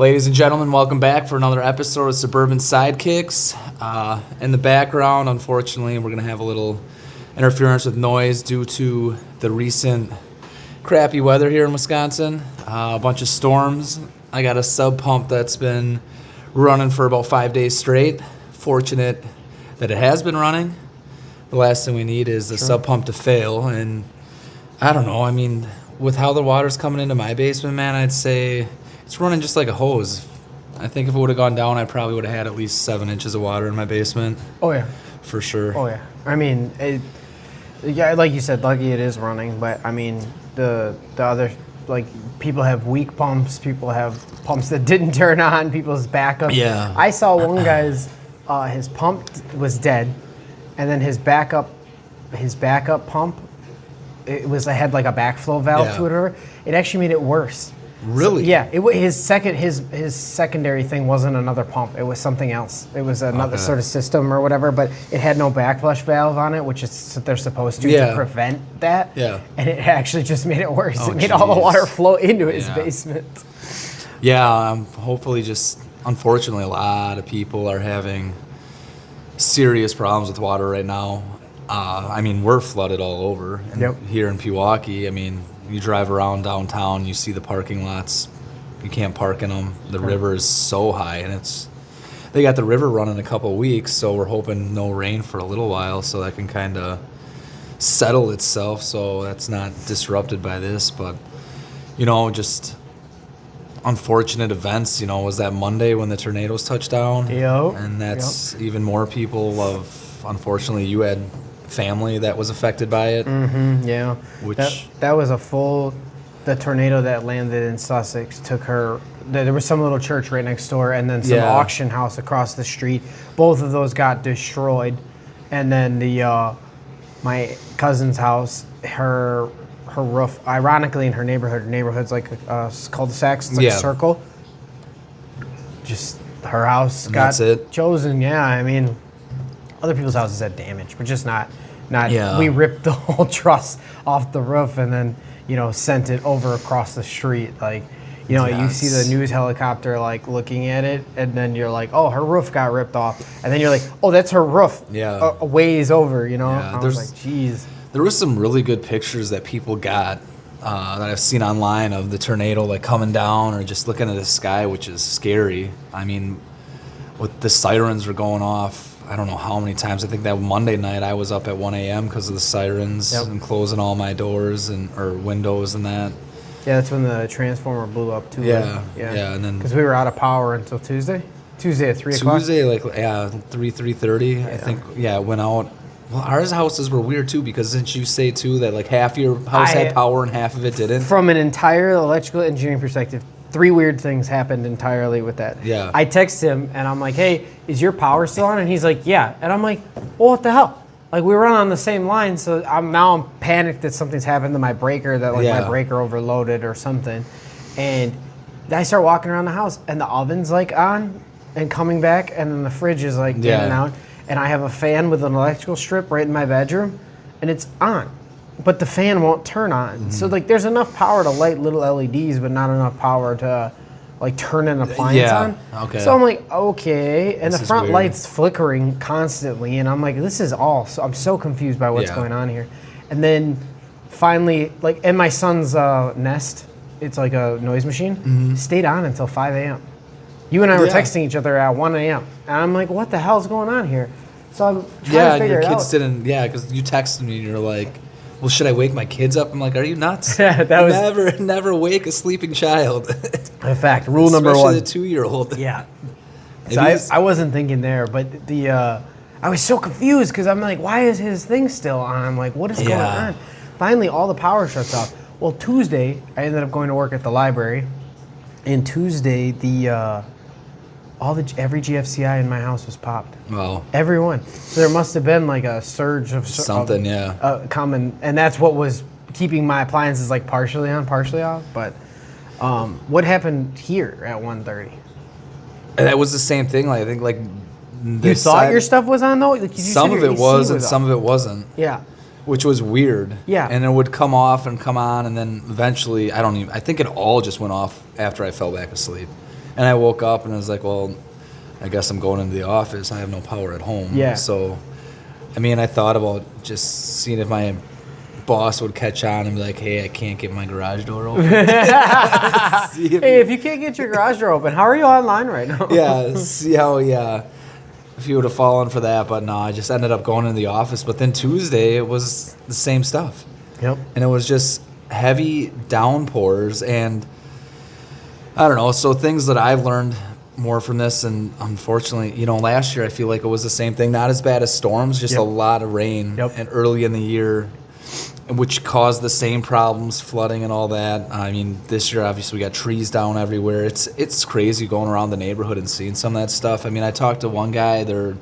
Ladies and gentlemen, welcome back for another episode of Suburban Sidekicks. In the background, unfortunately, we're going to have a little interference with noise due to the recent crappy weather here in Wisconsin. A bunch of storms. I got a sub pump that's been running for about 5 days straight. Fortunate that it has been running. The last thing we need is the sub pump to fail. And I don't know, I mean, with how the water's coming into my basement, man, I'd say it's running just like a hose. I think if it would have gone down, I probably would have had at least 7 inches of water in my basement. Oh, yeah. For sure. Oh, yeah. I mean, yeah, like you said, lucky it is running, but I mean, the other, like, people have weak pumps, people have pumps that didn't turn on, people's backup. Yeah. I saw one guy's, his pump was dead, and then his backup pump, it had like a backflow valve to it or whatever. It actually made it worse. Really? So, yeah. His secondary thing wasn't another pump. It was something else. It was another sort of system or whatever, but it had no backflush valve on it, which is what they're supposed to prevent that. Yeah. And it actually just made it worse. Oh, it made all the water flow into his basement. Yeah, hopefully unfortunately, a lot of people are having serious problems with water right now. I mean, we're flooded all over. Here in Pewaukee, I mean, you drive around downtown, you see the parking lots. You can't park in them. The river is so high, and they got the river running a couple weeks, so we're hoping no rain for a little while, so that can kind of settle itself, so that's not disrupted by this. But just unfortunate events. Was that Monday when the tornadoes touched down? Yep. And that's even more people unfortunately, you had family that was affected by it. Mm-hmm, yeah. That was the tornado that landed in Sussex took her. There was some little church right next door, and then some auction house across the street. Both of those got destroyed, and then my cousin's house, her roof, ironically in her neighborhood's like a cul-de-sac, it's like a circle. Just her house got chosen. Yeah, I mean, other people's houses had damage, but just not. We ripped the whole truss off the roof and then sent it over across the street. Like you see the news helicopter like looking at it, and then you're like, oh, her roof got ripped off, and then you're like, oh, that's her roof. A ways over. I was like, geez. There was some really good pictures that people got that I've seen online of the tornado like coming down or just looking at the sky, which is scary. I mean, with the sirens were going off, I don't know how many times. I think that Monday night I was up at 1 a.m. because of the sirens and closing all my doors or windows and that. Yeah, that's when the transformer blew up too. Yeah, and then because we were out of power until Tuesday at 3 o'clock. Tuesday, 3:30. I think. Yeah, it went out. Well, ours houses were weird too, because didn't you say too that like half your house had power and half of it didn't? From an entire electrical engineering perspective, 3 weird things happened entirely with that. Yeah. I text him and I'm like, hey, is your power still on? And he's like, yeah. And I'm like, well, what the hell? Like, we run on the same line, so I'm panicked that something's happened to my breaker, that my breaker overloaded or something. And I start walking around the house, and the oven's like on and coming back, and then the fridge is like in and out. And I have a fan with an electrical strip right in my bedroom, and it's on. But the fan won't turn on. Mm-hmm. So, like, there's enough power to light little LEDs, but not enough power to, like, turn an appliance on. Okay. So I'm like, okay. And the front light's flickering constantly. And I'm like, I'm so confused by what's going on here. And then finally, like, in my son's Nest, it's like a noise machine, stayed on until 5 a.m. You and I were texting each other at 1 a.m. And I'm like, what the hell's going on here? So I'm trying to figure it out. Yeah, your kids didn't, because you texted me and you're like, well, should I wake my kids up? I'm like, are you nuts? Never wake a sleeping child. In fact, rule number 1. Especially the 2-year-old. Yeah. So I wasn't thinking there, but I was so confused because I'm like, why is his thing still on? I'm like, what is going on? Finally, all the power shuts off. Well, Tuesday, I ended up going to work at the library, and Tuesday, every GFCI in my house was popped. Wow. Everyone. So there must have been like a surge of something, coming, and that's what was keeping my appliances like partially on, partially off. But what happened here at 1:30? That was the same thing. Like, I think like you thought your stuff was on though. Like, some of it was, and some of it wasn't. Yeah. Which was weird. Yeah. And it would come off and come on, and then eventually, I think it all just went off after I fell back asleep. And I woke up and I was like, well, I guess I'm going into the office. I have no power at home. Yeah. So, I mean, I thought about just seeing if my boss would catch on and be like, hey, I can't get my garage door open. If you can't get your garage door open, how are you online right now? Yeah, see how, if you would have fallen for that. But no, I just ended up going into the office. But then Tuesday, it was the same stuff. Yep. And it was just heavy downpours. And I don't know. So things that I've learned more from this, and unfortunately, last year I feel like it was the same thing. Not as bad as storms, just a lot of rain. Yep. And early in the year, which caused the same problems, flooding and all that. I mean, this year, obviously, we got trees down everywhere. It's crazy going around the neighborhood and seeing some of that stuff. I mean, I talked to one guy, the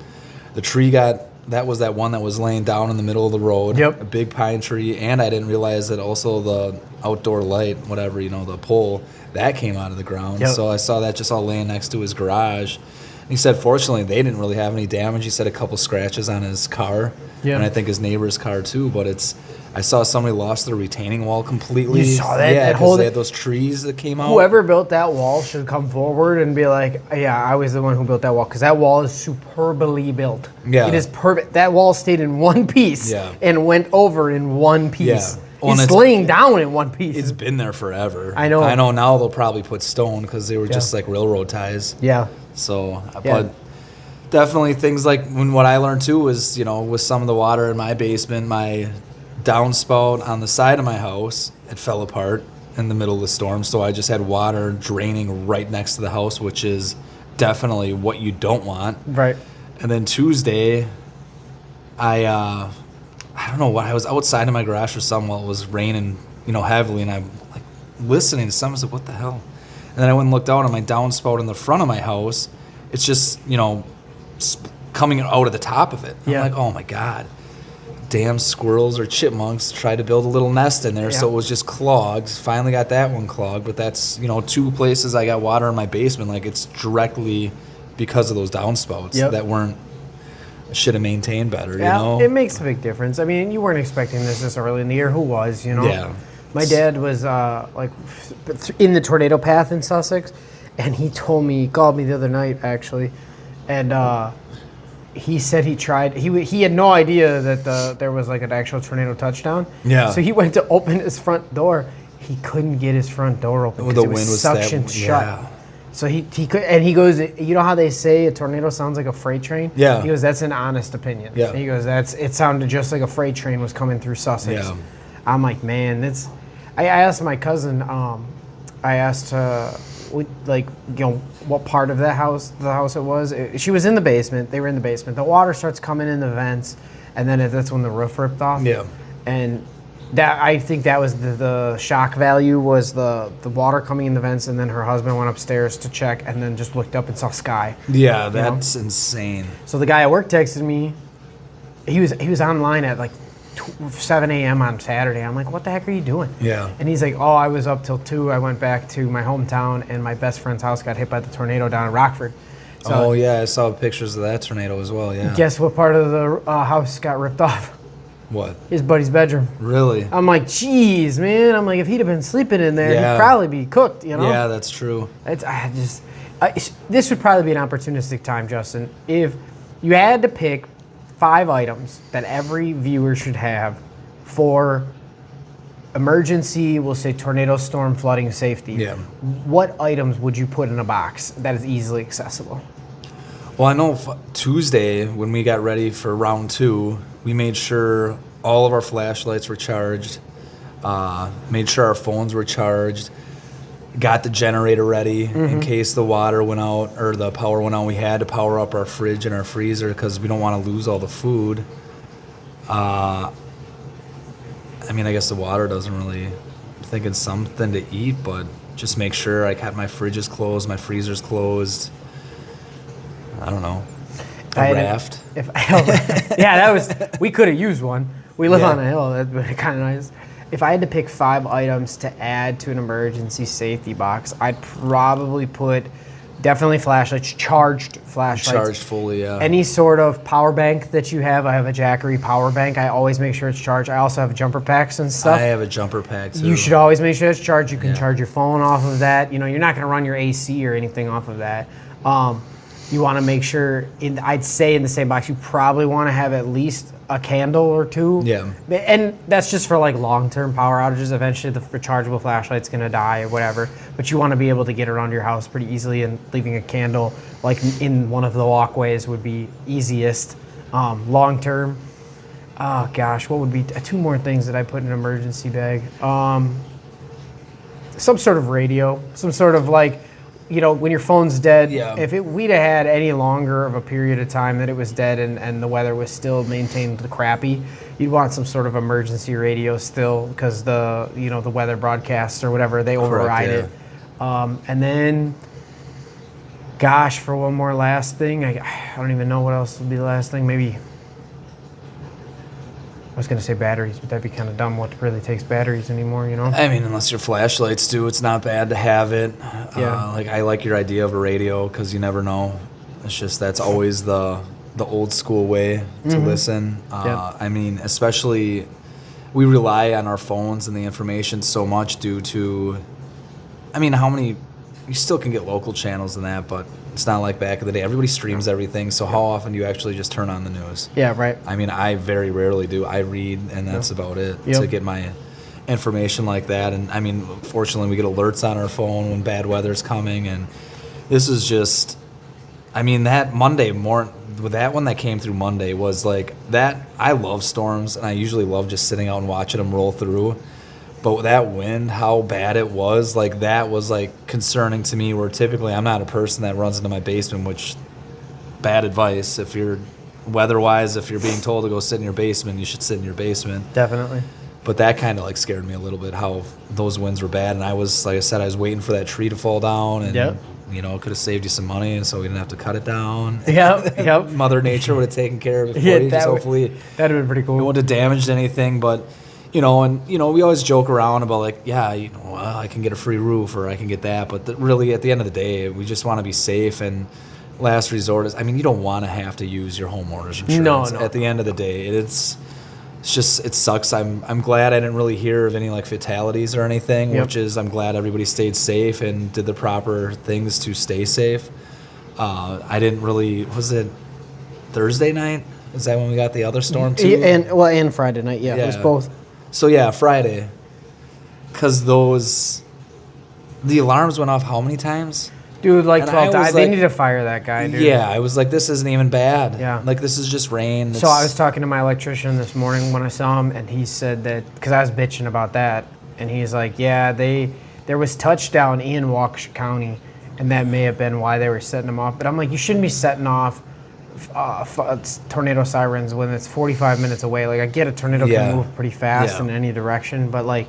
tree that one that was laying down in the middle of the road. Yep. A big pine tree, and I didn't realize that also the outdoor light, whatever, the pole, that came out of the ground. Yep. So I saw that just all laying next to his garage. He said, fortunately, they didn't really have any damage. He said a couple scratches on his car, and I think his neighbor's car too, but I saw somebody lost their retaining wall completely. You saw that? Yeah, that whole, they had those trees that came out. Whoever built that wall should come forward and be like, yeah, I was the one who built that wall, because that wall is superbly built. Yeah. It is perfect. That wall stayed in one piece and went over in one piece. Yeah. Well, it's laying down in one piece. It's been there forever. I know. Now they'll probably put stone because they were just like railroad ties. Yeah. So, but definitely things like what I learned too was, with some of the water in my basement, my downspout on the side of my house, it fell apart in the middle of the storm. So I just had water draining right next to the house, which is definitely what you don't want. Right. And then Tuesday, I don't know what, I was outside of my garage for something while it was raining, heavily, and I'm like listening to something. I was like, what the hell? And then I went and looked out on my downspout in the front of my house. It's just, coming out of the top of it. I'm like, oh my God. Damn squirrels or chipmunks tried to build a little nest in there, so it was just clogged. Finally got that one clogged, but that's, two places I got water in my basement. Like, it's directly because of those downspouts that should have maintained better, It makes a big difference. I mean, you weren't expecting this early in the year. Who was, Yeah. My dad was in the tornado path in Sussex, and he called me the other night, actually, and he said he tried. He had no idea that there was like an actual tornado touchdown. Yeah. So he went to open his front door. He couldn't get his front door open because it was suctioned shut. Yeah. So he could, and he goes, you know how they say a tornado sounds like a freight train? Yeah. He goes, that's an honest opinion. Yeah. He goes, it sounded just like a freight train was coming through Sussex. Yeah. I'm like, man, I asked my cousin, what part of the house it was. She was in the basement. They were in the basement. The water starts coming in the vents, and then that's when the roof ripped off. Yeah. And I think that was the shock value was the water coming in the vents, and then her husband went upstairs to check, and then just looked up and saw sky. Yeah, that's insane. So the guy at work texted me. He was online at like 7 a.m. on Saturday. I'm like, what the heck are you doing? Yeah. And he's like, oh, I was up till 2. I went back to my hometown, and my best friend's house got hit by the tornado down in Rockford. So, I saw pictures of that tornado as well, yeah. Guess what part of the house got ripped off? What? His buddy's bedroom. Really? I'm like, geez, man. I'm like, if he'd have been sleeping in there, he'd probably be cooked, Yeah, that's true. This would probably be an opportunistic time, Justin. If you had to pick 5 items that every viewer should have for emergency, we'll say tornado, storm, flooding, safety. Yeah. What items would you put in a box that is easily accessible? Well, I know Tuesday when we got ready for round 2, we made sure all of our flashlights were charged, made sure our phones were charged, got the generator ready in case the water went out or the power went out. We had to power up our fridge and our freezer because we don't want to lose all the food. I guess the water doesn't really, I'm thinking something to eat, but just make sure I got my fridges closed, my freezer's closed. I don't know. A raft. We could have used one. We live on a hill. That'd be kind of nice. If I had to pick 5 items to add to an emergency safety box, I'd probably put Definitely flashlights, charged flashlights. Charged fully, yeah. Any sort of power bank that you have. I have a Jackery power bank. I always make sure it's charged. I also have jumper packs and stuff. I have a jumper pack too. You should always make sure it's charged. You can charge your phone off of that. You know, you're not going to run your AC or anything off of that. You want to make sure, I'd say in the same box, you probably want to have at least a candle or two. Yeah. And that's just for like long-term power outages. Eventually the rechargeable flashlight's going to die or whatever. But you want to be able to get around your house pretty easily, and leaving a candle like in one of the walkways would be easiest. Long-term, oh gosh, what would be 2 more things that I put in an emergency bag? Some sort of radio, some sort of like, you know, when your phone's dead, if we'd have had any longer of a period of time that it was dead and the weather was still maintained crappy, you'd want some sort of emergency radio still, because the weather broadcasts or whatever, they override it. And then, gosh, for one more last thing, I don't even know what else would be the last thing. Maybe, I was going to say batteries, but that'd be kind of dumb. What really takes batteries anymore, you know? I mean, unless your flashlights do, it's not bad to have it. Yeah. Like, I like your idea of a radio, because you never know. It's just, that's always the old school way to listen. I mean, especially, we rely on our phones and the information so much due to, I mean, you still can get local channels and that, but it's not like back in the day. Everybody streams everything, so how often do you actually just turn on the news? Yeah, right. I mean, I very rarely do. I read, and that's about it to get my information like that. And I mean, fortunately, we get alerts on our phone when bad weather's coming, and this is just, I mean, that Monday morning, that one that came through Monday was like that. I love storms, and I usually love just sitting out and watching them roll through. But with that wind, how bad it was, like that was like concerning to me, where typically I'm not a person that runs into my basement, which, bad advice. If you're weather-wise, if you're being told to go sit in your basement, you should sit in your basement. Definitely. But that kind of like scared me a little bit, how those winds were bad. And I was, like I said, I was waiting for that tree to fall down, and you know, it could have saved you some money, and so we didn't have to cut it down. Yep. Mother Nature would have taken care of it for you. Hopefully that'd have been pretty cool. It wouldn't have damaged anything, but you know, and you know, we always joke around about like, yeah, you know, well, I can get a free roof or I can get that, but really at the end of the day, we just want to be safe. And last resort is, I mean, you don't want to have to use your homeowner's insurance. No. At the end of the day, it's just, it sucks. I'm glad I didn't really hear of any like fatalities or anything, which is, I'm glad everybody stayed safe and did the proper things to stay safe. I didn't really, was it Thursday night? Is that when we got the other storm too? And Friday night, it was both. So yeah, Friday, because the alarms went off how many times? Dude, like 12 times. They need to fire that guy, dude. Yeah, I was like, this isn't even bad. Yeah. Like, this is just rain. So I was talking to my electrician this morning when I saw him, and he said that, because I was bitching about that, and he's like, yeah, there was touchdown in Waukesha County, and that may have been why they were setting them off. But I'm like, you shouldn't be setting off tornado sirens when it's 45 minutes away. Like, I get a tornado can move pretty fast in any direction, but like,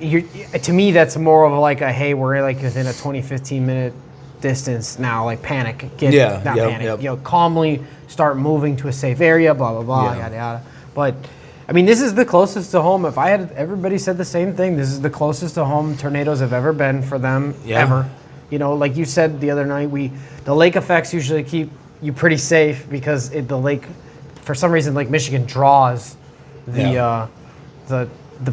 to me that's more of like a, hey, we're like within a 20-15 minute distance now, like panic, panic, you know, calmly start moving to a safe area, blah blah blah, yada yada. But I mean, this is the closest to home. If I had, everybody said the same thing, this is the closest to home tornadoes have ever been for them ever. You know, like you said the other night, the lake effects usually keep you pretty safe, because the lake, for some reason, Lake Michigan draws the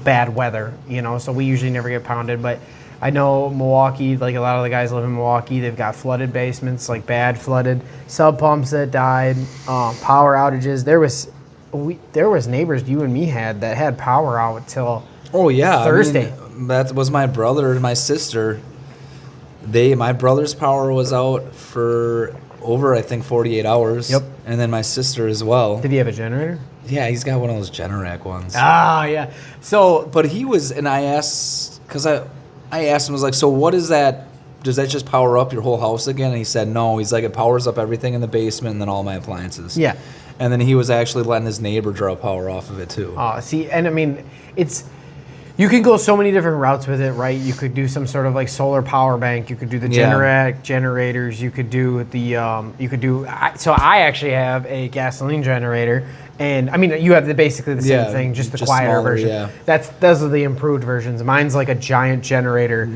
bad weather, you know, so we usually never get pounded. But I know Milwaukee, like a lot of the guys live in Milwaukee, they've got flooded basements, like bad flooded, sub pumps that died, power outages. There was neighbors you and me had power out till Thursday. I mean, that was my brother and my sister. My brother's power was out for over, I think, 48 hours. Yep. And then my sister as well. Did he have a generator? Yeah, he's got one of those Generac ones. Ah, yeah. So, but he was, and I asked, because I asked him, I was like, so what is that? Does that just power up your whole house again? And he said, no. He's like, it powers up everything in the basement and then all my appliances. Yeah. And then he was actually letting his neighbor draw power off of it too. See, and I mean, you can go so many different routes with it, right? You could do some sort of like solar power bank. You could do the Generac generators. You could do so I actually have a gasoline generator, and I mean, you have basically the same thing, just the quieter smaller, version. Those are the improved versions. Mine's like a giant generator.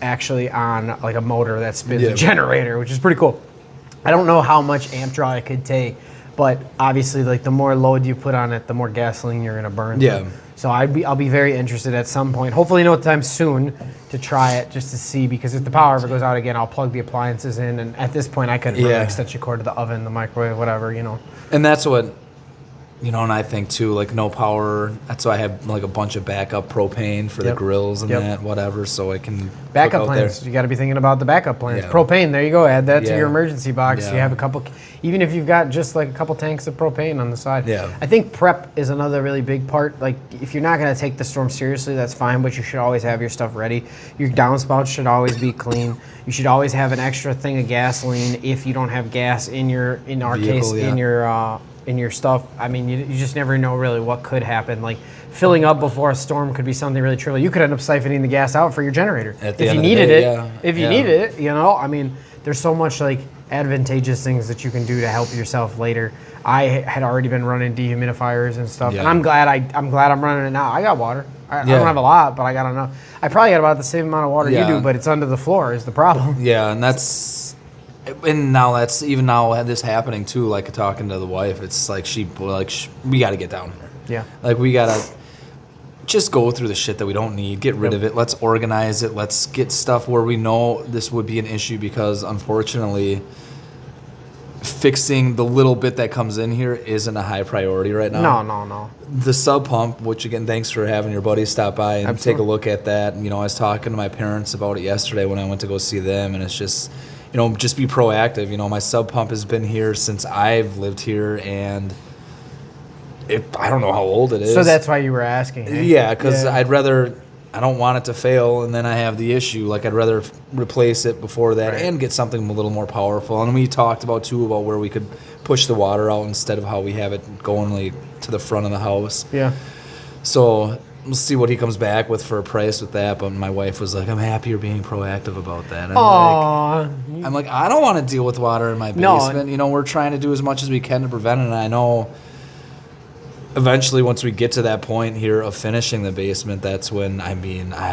actually on like a motor that spins a generator, which is pretty cool. I don't know how much amp draw it could take, but obviously, like the more load you put on it, the more gasoline you're gonna burn. Yeah. So I'll be very interested at some point, hopefully no time soon, to try it just to see, because if the power ever goes out again, I'll plug the appliances in, and at this point I could run an extension cord to the oven, the microwave, whatever, you know. And that's what, you know, and I think too, like no power, that's why I have like a bunch of backup propane for the grills and that, whatever, so I can backup plans. You got to be thinking about the backup plans. Yeah. Propane, there you go. Add that to your emergency box. Yeah. You have a couple, even if you've got just like a couple tanks of propane on the side. Yeah. I think prep is another really big part. Like if you're not going to take the storm seriously, that's fine, but you should always have your stuff ready. Your downspouts should always be clean. You should always have an extra thing of gasoline if you don't have gas in our vehicle, in your stuff. I mean, you just never know really what could happen. Like filling up before a storm could be something really trivial. You could end up siphoning the gas out for your generator if you needed it. If you needed it, you know. I mean, there's so much like advantageous things that you can do to help yourself later. I had already been running dehumidifiers and stuff, and I'm glad I'm running it now. I got water. I don't have a lot, but I got enough. I probably got about the same amount of water you do, but it's under the floor is the problem. Yeah, and now that's even now this happening too. Like talking to the wife, it's like we got to get down here. Yeah, like we gotta just go through the shit that we don't need, get rid of it. Let's organize it. Let's get stuff where we know this would be an issue, because unfortunately, fixing the little bit that comes in here isn't a high priority right now. No. The sub pump, which again, thanks for having your buddy stop by and take a look at that. You know, I was talking to my parents about it yesterday when I went to go see them, and it's just, you know, just be proactive. You know, my sub pump has been here since I've lived here, and I don't know how old it is. So that's why you were asking. Eh? Yeah, because I don't want it to fail, and then I have the issue. Like, I'd rather replace it before that and get something a little more powerful. And we talked about where we could push the water out instead of how we have it going like to the front of the house. Yeah. So we'll see what he comes back with for a price with that. But my wife was like, "I'm happy you're being proactive about that." I'm like, I don't want to deal with water in my basement. No. You know, we're trying to do as much as we can to prevent it. And I know eventually, once we get to that point here of finishing the basement, that's when, I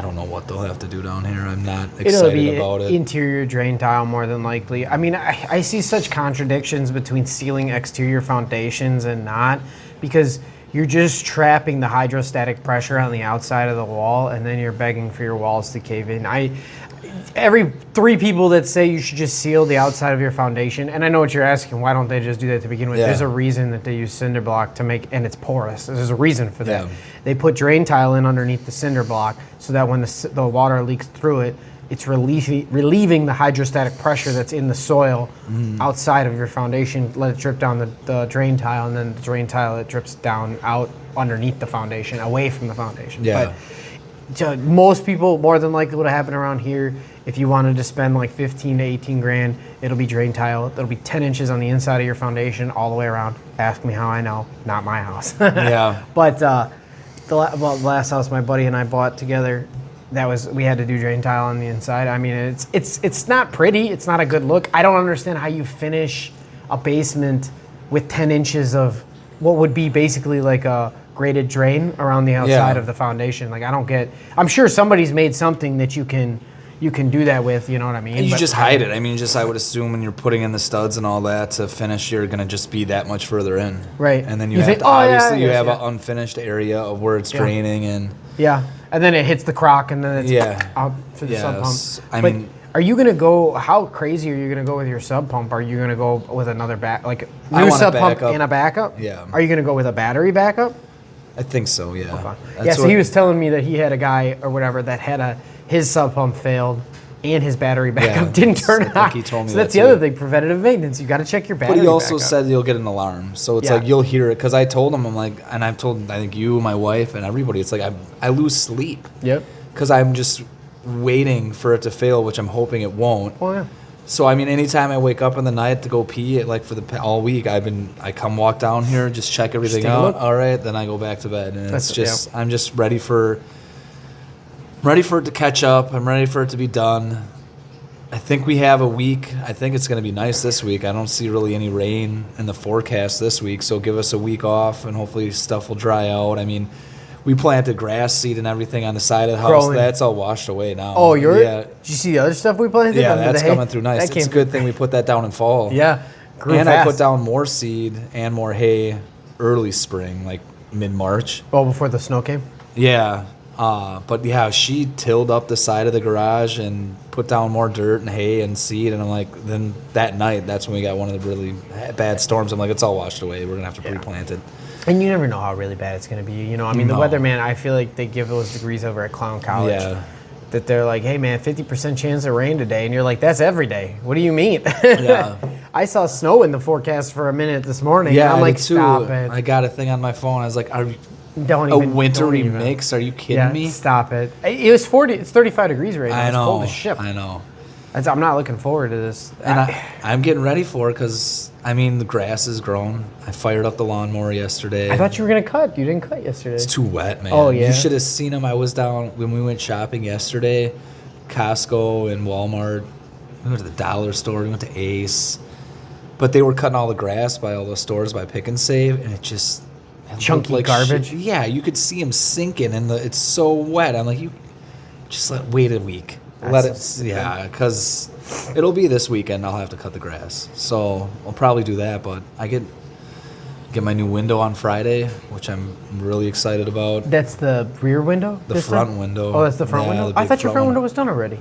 don't know what they'll have to do down here. I'm not excited about it. Interior drain tile, more than likely. I mean, I see such contradictions between sealing exterior foundations and not, because you're just trapping the hydrostatic pressure on the outside of the wall, and then you're begging for your walls to cave in. Every 3 people that say you should just seal the outside of your foundation, and I know what you're asking, why don't they just do that to begin with? Yeah. There's a reason that they use cinder block to make, and it's porous. There's a reason for that. Yeah. They put drain tile in underneath the cinder block so that when the water leaks through it, it's relieving the hydrostatic pressure that's in the soil outside of your foundation. Let it drip down the drain tile, and then the drain tile, it drips down out underneath the foundation, away from the foundation. Yeah. But most people, more than likely, what happen around here, if you wanted to spend like 15 to 18 grand, it'll be drain tile. It'll be 10 inches on the inside of your foundation all the way around. Ask me how I know. Not my house. Yeah. But the last house my buddy and I bought together, we had to do drain tile on the inside. I mean, it's not pretty. It's not a good look. I don't understand how you finish a basement with 10 inches of what would be basically like a graded drain around the outside of the foundation. Like, I don't get. I'm sure somebody's made something that you can do that with. You know what I mean? And you just hide it. I mean, I would assume when you're putting in the studs and all that to finish, you're gonna just be that much further in. Right. And then you have obviously you have an unfinished area of where it's draining and. Yeah. And then it hits the crock, and then it's out for the sub pump. I mean, are you gonna go? How crazy are you gonna go with your sub pump? Are you gonna go with another new sub pump and a backup? Yeah. Are you gonna go with a battery backup? I think so. Yeah. Okay. So he was telling me that he had a guy or whatever that had his sub pump failed and his battery backup didn't turn on. He told me so that's the other thing, preventative maintenance. You got to check your battery. But he also said you'll get an alarm, so it's like you'll hear it. Because I told him, I'm like, and I've told I think you, my wife, and everybody. It's like I lose sleep. Yep. Because I'm just waiting for it to fail, which I'm hoping it won't. Oh yeah. So I mean, anytime I wake up in the night to go pee, for all week, I come walk down here, just check everything out. All right, then I go back to bed, and I'm just ready for it to catch up. I'm ready for it to be done. I think we have a week. I think it's going to be nice this week. I don't see really any rain in the forecast this week, so give us a week off, and hopefully stuff will dry out. I mean, we planted grass seed and everything on the side of the house. Growing. That's all washed away now. Oh, yeah. Did you see the other stuff we planted? Yeah, Under that's the hay? coming through nice. That It's a good thing we put that down in fall. Yeah. Grew And fast. I put down more seed and more hay early spring, like mid-March. Oh, before the snow came? Yeah. But yeah, she tilled up the side of the garage and put down more dirt and hay and seed. And I'm like, then that night, that's when we got one of the really bad storms. I'm like, it's all washed away. We're going to have to pre-plant it. And you never know how really bad it's going to be. You know, I mean, the weatherman, I feel like they give those degrees over at Clown College. Yeah. That they're like, hey, man, 50% chance of rain today. And you're like, that's every day. What do you mean? Yeah. I saw snow in the forecast for a minute this morning. Yeah, and I'm I like, did too. stop it. I got a thing on my phone. I was like, Don't a even. wintry don't even. mix? Are you kidding Yeah, me? stop it. It was 40. It's 35 degrees right now. I know. It's cold as shit. I know. I'm not looking forward to this. And I'm getting ready for it because, I mean, the grass is grown. I fired up the lawnmower yesterday. I thought you were going to cut. You didn't cut yesterday. It's too wet, man. Oh, yeah? You should have seen them. I was down when we went shopping yesterday, Costco and Walmart. We went to the dollar store. We went to Ace. But they were cutting all the grass by all those stores by Pick and Save, and it Chunky looked like garbage? shit. Yeah, you could see them sinking, and it's so wet. I'm like, you just wait a week. Because it'll be this weekend. I'll have to cut the grass, so I'll probably do that. But I get my new window on Friday, which I'm really excited about. That's the rear window? The front window. Oh, that's the front Yeah, window? the I big thought your front window was done already.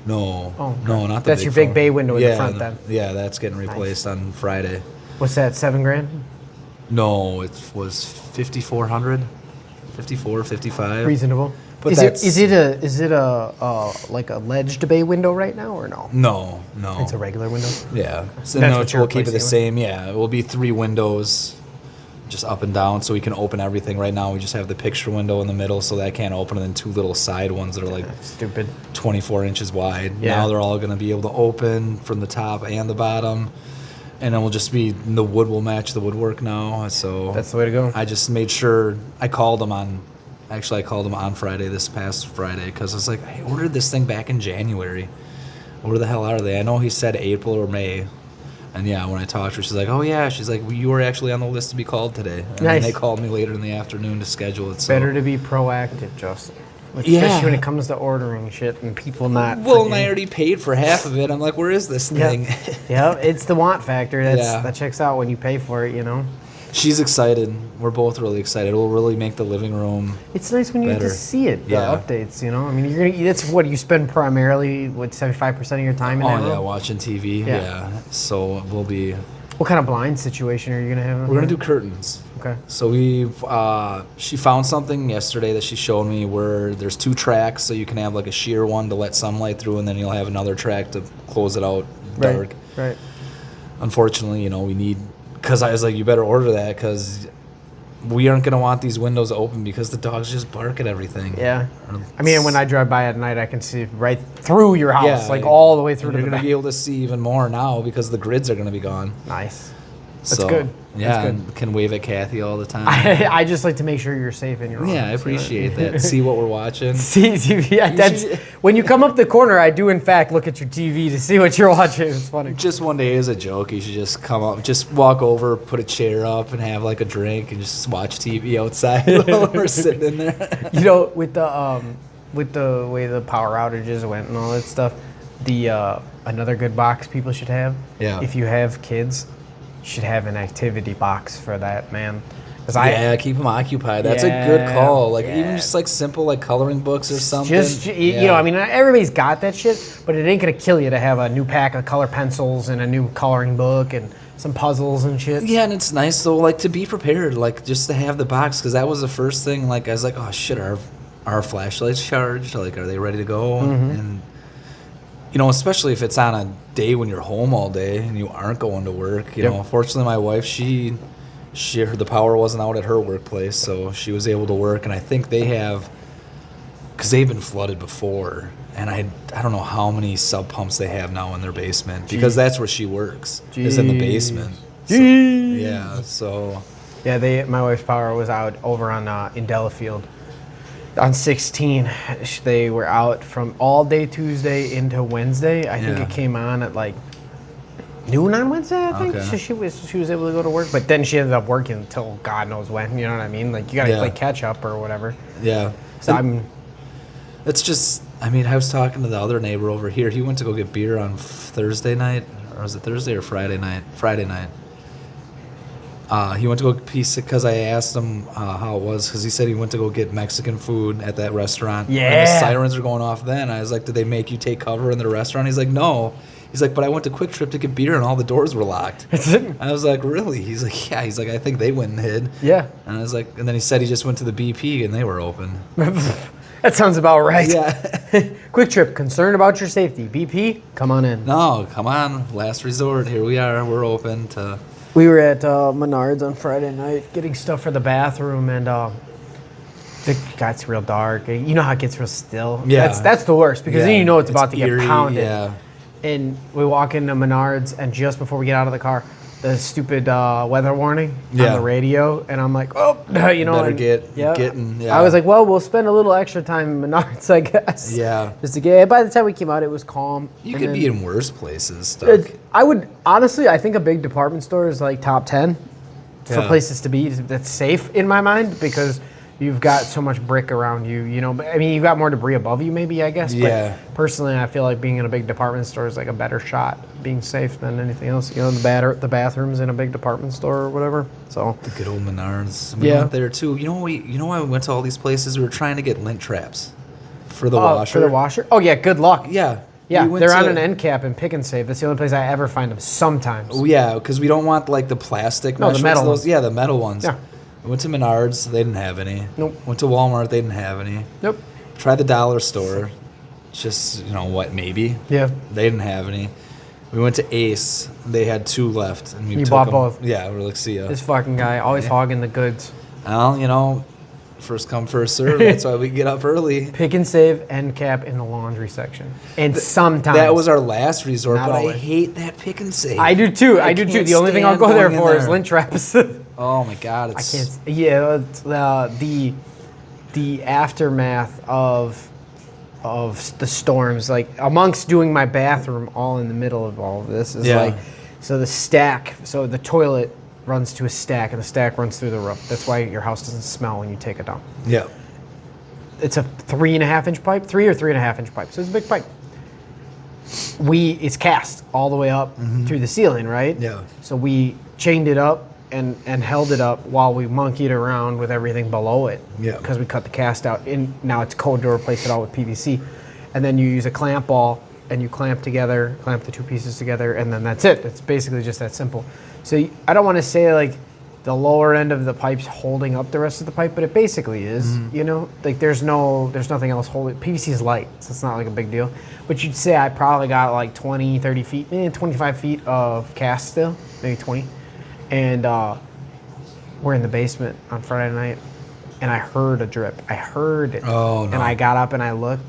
No. Oh, no, okay. not the That's big your big front. bay window in the front then. Yeah, that's getting replaced on Friday. What's that, $7,000? No, it was 5,400, 54, 55. Reasonable. But is it a like a ledged bay window right now or no? No. It's a regular window. Yeah. So That's no, what you're we'll keep it the replacing same. Yeah, it will be 3 windows, just up and down, so we can open everything. Right now, we just have the picture window in the middle, so that can't open, and then 2 little side ones that are like Stupid. 24 inches wide. Yeah. Now they're all going to be able to open from the top and the bottom. And then we'll just be, the wood will match the woodwork now. So That's the way to go. I just made sure, I called them on Friday, this past Friday, because I was like, I ordered this thing back in January. Where the hell are they? I know he said April or May. And yeah, when I talked to her, she's like, oh yeah. She's like, well, you were actually on the list to be called today. And then they called me later in the afternoon to schedule it. So. Better to be proactive, Justin. Yeah. Especially when it comes to ordering shit and people not. Well, and I already paid for half of it. I'm like, where is this thing? Yeah, it's the want factor. Yeah. That checks out when you pay for it, you know? She's excited. We're both really excited. It'll really make the living room. It's nice when you get better. to see it, the Yeah. updates, you know? I mean, that's what you spend primarily, 75% of your time in that Oh, yeah, room? watching TV. Yeah. Yeah. So we'll be. What kind of blind situation are you going to have? We're going to do curtains. Okay. So she found something yesterday that she showed me where there's 2 tracks, so you can have like a sheer one to let sunlight through, and then you'll have another track to close it out dark. Right. Unfortunately, we need, because I was like, you better order that, because we aren't going to want these windows open because the dogs just bark at everything. Yeah. I mean, when I drive by at night, I can see right through your house, Yeah, all the way through to You're the going back. to be able to see even more now because the grids are going to be gone. Nice. That's good. Yeah, That's good. and can wave at Kathy all the time. I just like to make sure you're safe in your home. Yeah, I appreciate that. See what we're watching. See TV. Yeah, when you come up the corner, I do in fact look at your TV to see what you're watching. It's funny. Just one day as a joke, you should just come up, just walk over, put a chair up, and have like a drink, and just watch TV outside while we're sitting in there. With the way the power outages went and all that stuff, another good box people should have. Yeah. If you have kids, you should have an activity box for that, man. Keep them occupied. That's a good call. Like yeah. even just like simple like coloring books or something. I mean, everybody's got that shit, but it ain't gonna kill you to have a new pack of color pencils and a new coloring book and some puzzles and shit. Yeah, and it's nice though, like to be prepared, like just to have the box, because that was the first thing. Like I was like, oh shit, our flashlights charged? Like, are they ready to go? And especially if it's on a day when you're home all day and you aren't going to work. You know, fortunately, my wife, she the power wasn't out at her workplace, so she was able to work. And I think they have, because they've been flooded before, and I don't know how many sub pumps they have now in their basement, because that's where she works, is in the basement. So, my wife's power was out over on in Delafield. On 16, they were out from all day Tuesday into Wednesday. I think it came on at like noon on Wednesday, I think. Okay. So she was able to go to work, but then she ended up working until God knows when. You know what I mean? Like you got to play catch up or whatever. Yeah. So It's just. I mean, I was talking to the other neighbor over here. He went to go get beer on Thursday night, or was it Thursday or Friday night? Friday night. He went to go because I asked him how it was, because he said he went to go get Mexican food at that restaurant. Yeah. And the sirens are going off then. I was like, did they make you take cover in the restaurant? He's like, no. He's like, but I went to Quick Trip to get beer and all the doors were locked. I was like, really? He's like, yeah. He's like, I think they went and hid. Yeah. And I was like, and then he said he just went to the BP and they were open. That sounds about right. Yeah. Quick Trip, concerned about your safety. BP, come on in. No, come on. Last resort. Here we are. We're open to. We were at Menards on Friday night getting stuff for the bathroom, and it got real dark. You know how it gets real still? Yeah. That's the worst, because then you know it's about to eerie, get pounded. Yeah. And we walk into Menards, and just before we get out of the car, the stupid weather warning on the radio, and I'm like, oh, you know. Getting. I was like, well, we'll spend a little extra time in Menards, I guess. Yeah. Just to get. By the time we came out, it was calm. You could be in worse places. Stuff. I would honestly, I think a big department store is like top 10 for places to be that's safe in my mind, because you've got so much brick around you, you know. But I mean, you've got more debris above you, maybe, I guess. Yeah. But personally, I feel like being in a big department store is like a better shot at being safe than anything else. You know, the bathrooms in a big department store or whatever. So the good old Menards. We went there too. You know why we went to all these places? We were trying to get lint traps for the washer. For the washer? Oh yeah, good luck. Yeah. Yeah, they're on an end cap in Pick and Save. That's the only place I ever find them. Sometimes. Oh, yeah, because we don't want like the plastic. No, the metal ones. Yeah, the metal ones. Yeah. We went to Menards. They didn't have any. Nope. Went to Walmart. They didn't have any. Nope. Tried the dollar store. Just, maybe. Yeah. They didn't have any. We went to Ace. They had 2 left. And we You took bought them. both. Yeah, we're like, see ya. This fucking guy always hogging the goods. Well, first come, first serve. That's why we get up early. Pick and Save, end cap in the laundry section. And sometimes. That was our last resort, Not but always. I hate that Pick and Save. I do too. I do too. can't The only thing I'll go stand there going for in is there. lint traps. Oh my God, it's... I can't. Yeah, it's, the aftermath of the storms, like amongst doing my bathroom, all in the middle of all of this, is like, so the stack, so the toilet runs to a stack, and the stack runs through the roof. That's why your house doesn't smell when you take it down. Yeah. It's a 3.5-inch pipe, 3 or 3.5-inch pipe, so it's a big pipe. It's cast all the way up through the ceiling, right? Yeah. So we chained it up and held it up while we monkeyed around with everything below it. Yeah. Because we cut the cast out. And now it's code to replace it all with PVC. And then you use a clamp ball and you clamp the 2 pieces together, and then that's it. It's basically just that simple. So I don't want to say like the lower end of the pipe's holding up the rest of the pipe, but it basically is, like there's nothing else holding. PVC is light, so it's not like a big deal. But you'd say I probably got like 20, 30 feet, maybe 25 feet of cast still, maybe 20. And we're in the basement on Friday night, and I heard a drip. I heard it. Oh, no. And I got up and I looked,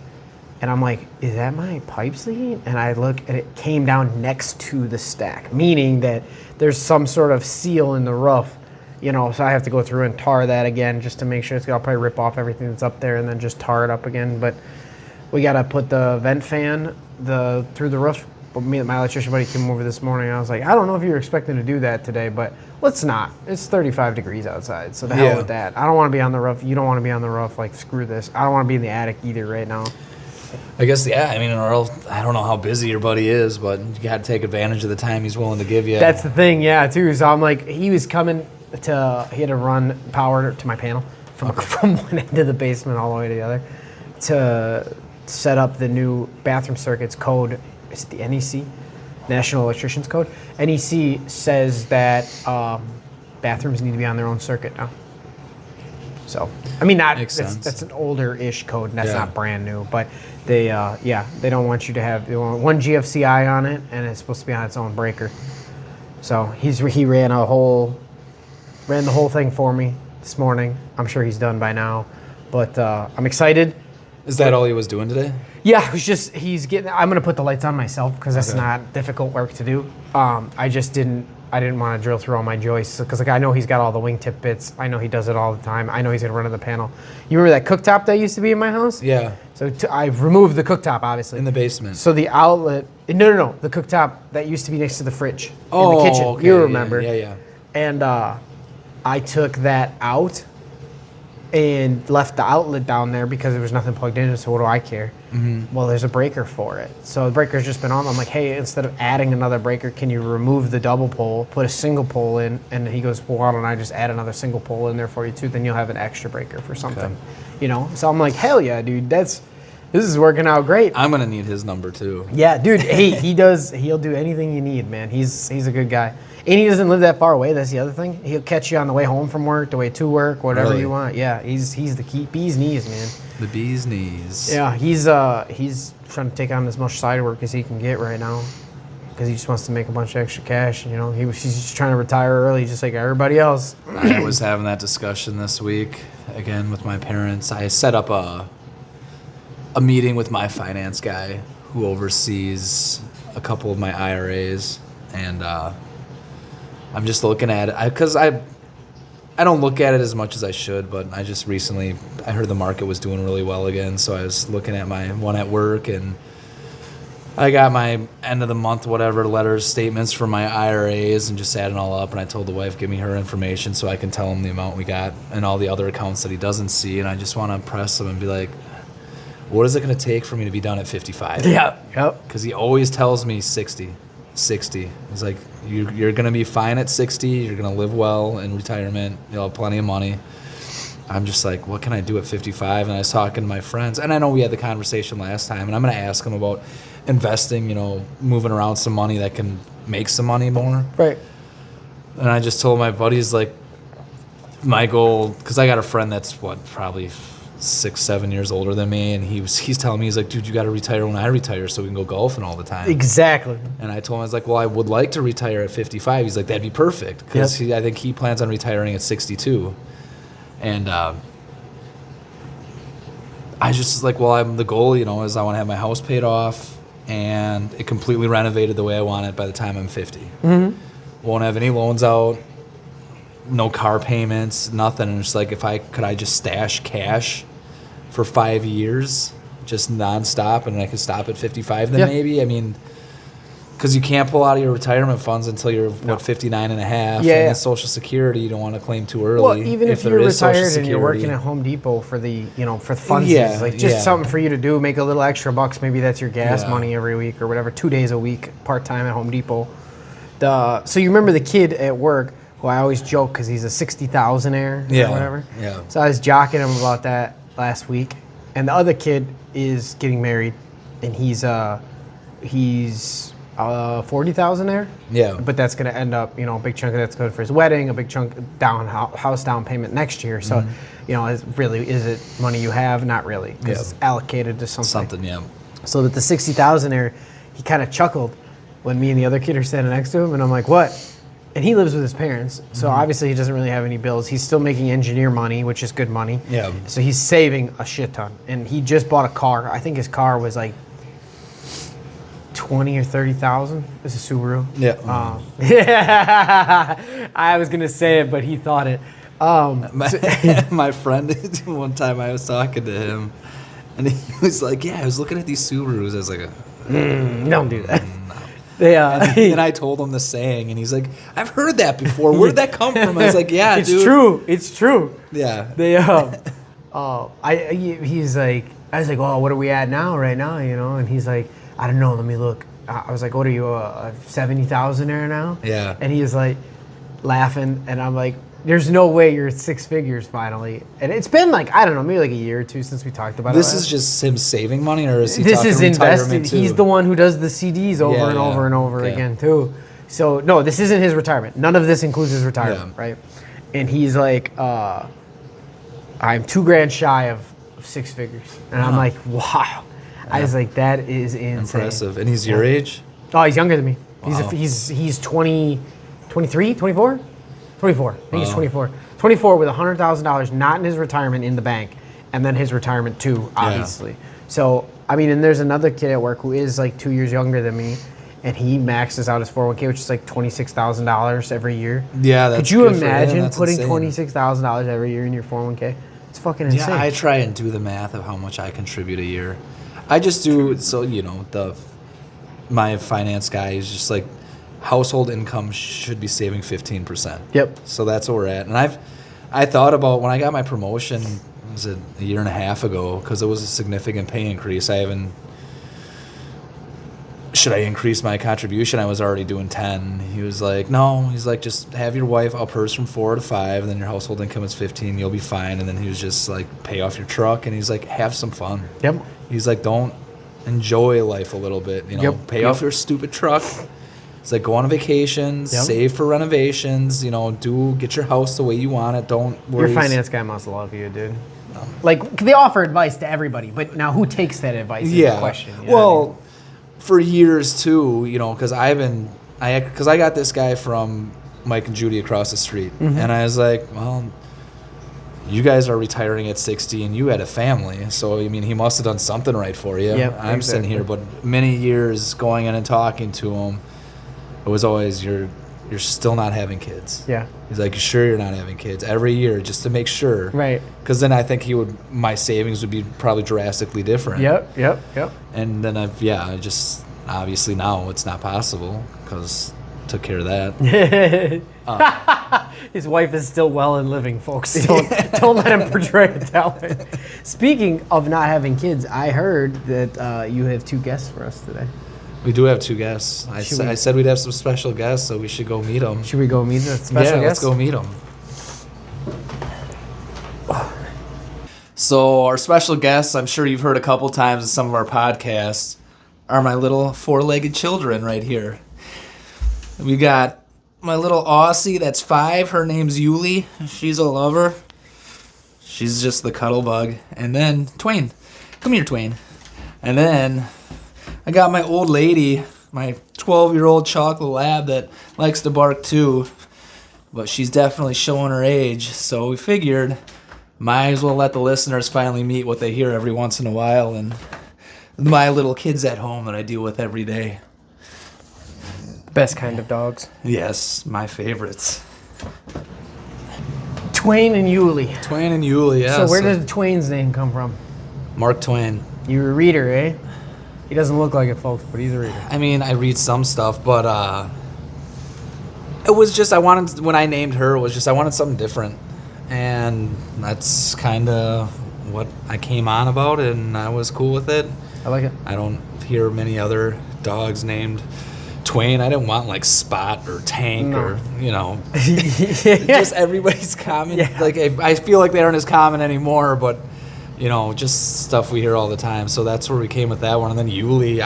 and I'm like, is that my pipes leaking? And I look, and it came down next to the stack, meaning that there's some sort of seal in the roof. So I have to go through and tar that again just to make sure I'll probably rip off everything that's up there and then just tar it up again. But we got to put the vent fan through the roof. But my electrician buddy came over this morning, and I was like, I don't know if you were expecting to do that today, but let's not. It's 35 degrees outside, so the hell with that. I don't want to be on the roof. You don't want to be on the roof. Like, screw this. I don't want to be in the attic either right now. I guess, I mean, Earl, I don't know how busy your buddy is, but you got to take advantage of the time he's willing to give you. That's the thing, yeah, too. So I'm like, he was coming he had to run power to my panel from one end of the basement all the way to the other to set up the new bathroom circuits code. Is it the NEC? National Electricians Code? NEC says that bathrooms need to be on their own circuit now. So, I mean, that's an older-ish code, and that's not brand new, but they don't want you to have, they want one GFCI on it, and it's supposed to be on its own breaker. So he ran the whole thing for me this morning. I'm sure he's done by now, but I'm excited. Is that all he was doing today? Yeah, it was just, I'm going to put the lights on myself because that's not difficult work to do. I just didn't I didn't want to drill through all my joists because like I know he's got all the wingtip bits. I know he does it all the time. I know he's gonna run in the panel. You remember that cooktop that used to be in my house? Yeah. So I've removed the cooktop, obviously. In the basement. So the outlet, no, the cooktop that used to be next to the fridge in the kitchen. Okay. You remember? Yeah. And I took that out and left the outlet down there because there was nothing plugged in. So what do I care? Mm-hmm. Well, there's a breaker for it. So the breaker's just been on. I'm like, hey, instead of adding another breaker, can you remove the double pole, put a single pole in? And he goes, well, why don't I just add another single pole in there for you too? Then you'll have an extra breaker for something. Okay. You know? So I'm like, hell yeah, dude. This is working out great. I'm gonna need his number too. Yeah, dude. Hey, he'll do anything you need, man. He's a good guy. And he doesn't live that far away. That's the other thing. He'll catch you on the way home from work, the way to work, whatever you want. Yeah, he's the key. Bee's knees, man. The bee's knees. Yeah, he's trying to take on as much side work as he can get right now, because he just wants to make a bunch of extra cash. You know, he's just trying to retire early, just like everybody else. I was having that discussion this week again with my parents. I set up a meeting with my finance guy who oversees a couple of my IRAs, and I'm just looking at it because I don't look at it as much as I should, but I just recently I heard the market was doing really well again, so I was looking at my one at work, and I got my end of the month whatever letters, statements for my IRAs, and just adding all up. And I told the wife, give me her information so I can tell him the amount we got and all the other accounts that he doesn't see, and I just want to impress him and be like, what is it going to take for me to be done at 55? Yeah. Yep. Because he always tells me 60. He's like, you're going to be fine at 60. You're going to live well in retirement. You'll have plenty of money. I'm just like, what can I do at 55? And I was talking to my friends. And I know we had the conversation last time. And I'm going to ask them about investing, moving around some money that can make some money more. Right. And I just told my buddies, like, my goal, because I got a friend that's, probably 6-7 years older than me, and he's telling me, he's like, dude, you got to retire when I retire so we can go golfing all the time. Exactly. And I told him, I was like, well, I would like to retire at 55. He's like, that'd be perfect, because I think he plans on retiring at 62. And I just was like, well, the goal, is I want to have my house paid off and it completely renovated the way I want it by the time I'm 50. Mm-hmm. Won't have any loans out. No car payments, nothing. And it's like, could I just stash cash for 5 years, just nonstop, and I could stop at 55 then maybe? I mean, because you can't pull out of your retirement funds until you're, 59 and a half. Yeah. And Social Security, you don't want to claim too early. Well, even if you're retired and you're working at Home Depot for the, for funsies, something for you to do, make a little extra bucks. Maybe that's your gas money every week or whatever, 2 days a week, part-time at Home Depot. So you remember the kid at work, who I always joke because he's a 60,000-aire or whatever. Yeah. So I was jocking him about that last week, and the other kid is getting married, and he's 40,000-aire. Yeah. But that's going to end up, a big chunk of that's good for his wedding, a big chunk house down payment next year. So, is it money you have? Not really, because it's allocated to something. So that the 60,000-aire, he kind of chuckled when me and the other kid are standing next to him, and I'm like, what? And he lives with his parents, so obviously he doesn't really have any bills. He's still making engineer money, which is good money. Yeah. So he's saving a shit ton. And he just bought a car. I think his car was like 20 or 30,000. It's a Subaru. Yeah. I was gonna say it, but he thought it. My friend, one time I was talking to him, and he was like, "Yeah, I was looking at these Subarus." I was like, "Don't do that." And I told him the saying, and he's like, "I've heard that before. Where did that come from?" I was like, "Yeah, it's dude. true. It's true." Yeah. He's like, I was like, "Oh, what are we at now? Right now, And he's like, "I don't know. Let me look." I was like, "What are you, 70,000-aire now?" Yeah. And he was like, laughing, and I'm like, there's no way you're at six figures finally. And it's been like, I don't know, maybe like a year or two since we talked about it. This is just him saving money, or is he this talking is invested. He's the one who does the CDs over and over and over again too. So no, this isn't his retirement. None of this includes his retirement, right? And he's like, I'm $2,000 shy of six figures. And I'm like, wow. I was like, that is insane. Impressive. And he's your age? Oh, he's younger than me. Wow. He's 20, 23, 24? 24. I think he's 24. 24 with $100,000 not in his retirement in the bank, and then his retirement too, obviously. So, I mean, and there's another kid at work who is like 2 years younger than me, and he maxes out his 401k, which is like $26,000 every year. Yeah, that's Could you good for him. imagine That's putting insane. $26,000 every year in your 401k? It's fucking insane. Yeah, I try and do the math of how much I contribute a year. I just do so my finance guy is just like household income should be saving 15%. Yep. So that's where we're at. And I thought about when I got my promotion, was it a year and a half ago, because it was a significant pay increase. Should I increase my contribution? I was already doing 10. He was like, no. He's like, just have your wife up hers from 4 to 5, and then your household income is 15. You'll be fine. And then he was just like, pay off your truck, and he's like, have some fun. Yep. He's like, don't enjoy life a little bit. Pay off your stupid truck. It's like, go on a vacation, save for renovations. Get your house the way you want it. Don't worry. Your finance guy must love you, dude. Like, they offer advice to everybody, but now who takes that advice is the question. You know what I mean? For years too, because I got this guy from Mike and Judy across the street, and I was like, well, you guys are retiring at 60, and you had a family, so he must have done something right for you. Yep, I'm sitting here, but many years going in and talking to him, it was always you're still not having kids. Yeah. He's like, you sure you're not having kids? Every year, just to make sure. Right. Because then I think my savings would be probably drastically different. Yep. And then obviously now it's not possible because took care of that. His wife is still well and living, folks. Don't let him portray it that way. Speaking of not having kids, I heard that you have 2 guests for us today. We do have 2 guests. I said we'd have some special guests, so we should go meet them. Should we go meet the special guests? Yeah, let's go meet them. So our special guests, I'm sure you've heard a couple times in some of our podcasts, are my little 4-legged children right here. We got my little Aussie that's 5. Her name's Yuli. She's a lover. She's just the cuddle bug. And then Twain. Come here, Twain. And then I got my old lady, my 12-year-old chocolate lab that likes to bark too. But she's definitely showing her age. So we figured might as well let the listeners finally meet what they hear every once in a while. And my little kids at home that I deal with every day. Best kind of dogs. Yes, my favorites. Twain and Yuli. Twain and Yuli, yeah. So where did Twain's name come from? Mark Twain. You're a reader, eh? He doesn't look like it, folks, but he's a reader. I read some stuff, but it was just when I named her, I wanted something different. And that's kind of what I came on about, and I was cool with it. I like it. I don't hear many other dogs named Twain. I didn't want like Spot or Tank or just everybody's common. Yeah. Like I feel like they aren't as common anymore, but just stuff we hear all the time. So that's where we came with that one. And then Yuli,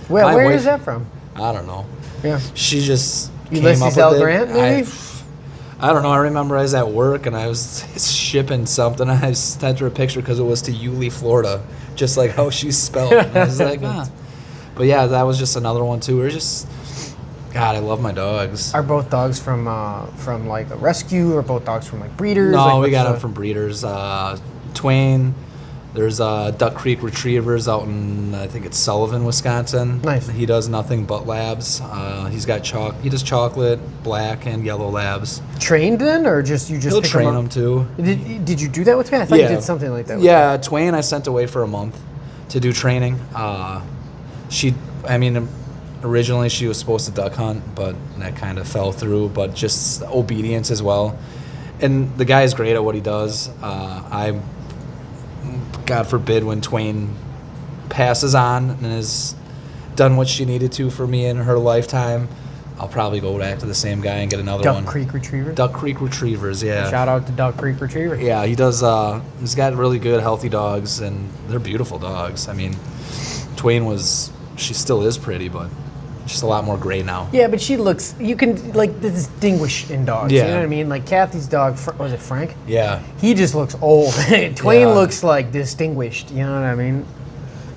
where is that from? I don't know. Yeah. She just Ulysses L. Grant, maybe? I don't know. I remember I was at work and I was shipping something. I sent her a picture because it was to Yulee, Florida, just like how she's spelled. And I was like, But yeah, that was just another one too. God, I love my dogs. Are both dogs from like a rescue, or both dogs from like breeders? No, we got them from breeders. Twain. There's Duck Creek Retrievers out in, I think it's Sullivan, Wisconsin. Nice. He does nothing but labs. He does chocolate, black, and yellow labs. Trained then, or he'll train them too. Did you do that with Twain? I thought you did something like that. Yeah, Twain I sent away for a month to do training. Originally she was supposed to duck hunt, but that kind of fell through. But just obedience as well. And the guy's great at what he does. God forbid when Twain passes on and has done what she needed to for me in her lifetime, I'll probably go back to the same guy and get another one. Duck Creek Retrievers? Duck Creek Retrievers, yeah. Shout out to Duck Creek Retrievers. Yeah, he does. He's got really good, healthy dogs, and they're beautiful dogs. Twain she still is pretty, but she's a lot more gray now. Yeah, but she looks, you can distinguish in dogs. Yeah. You know what I mean? Like Kathy's dog, was it Frank? Yeah. He just looks old. Twain looks like distinguished. You know what I mean?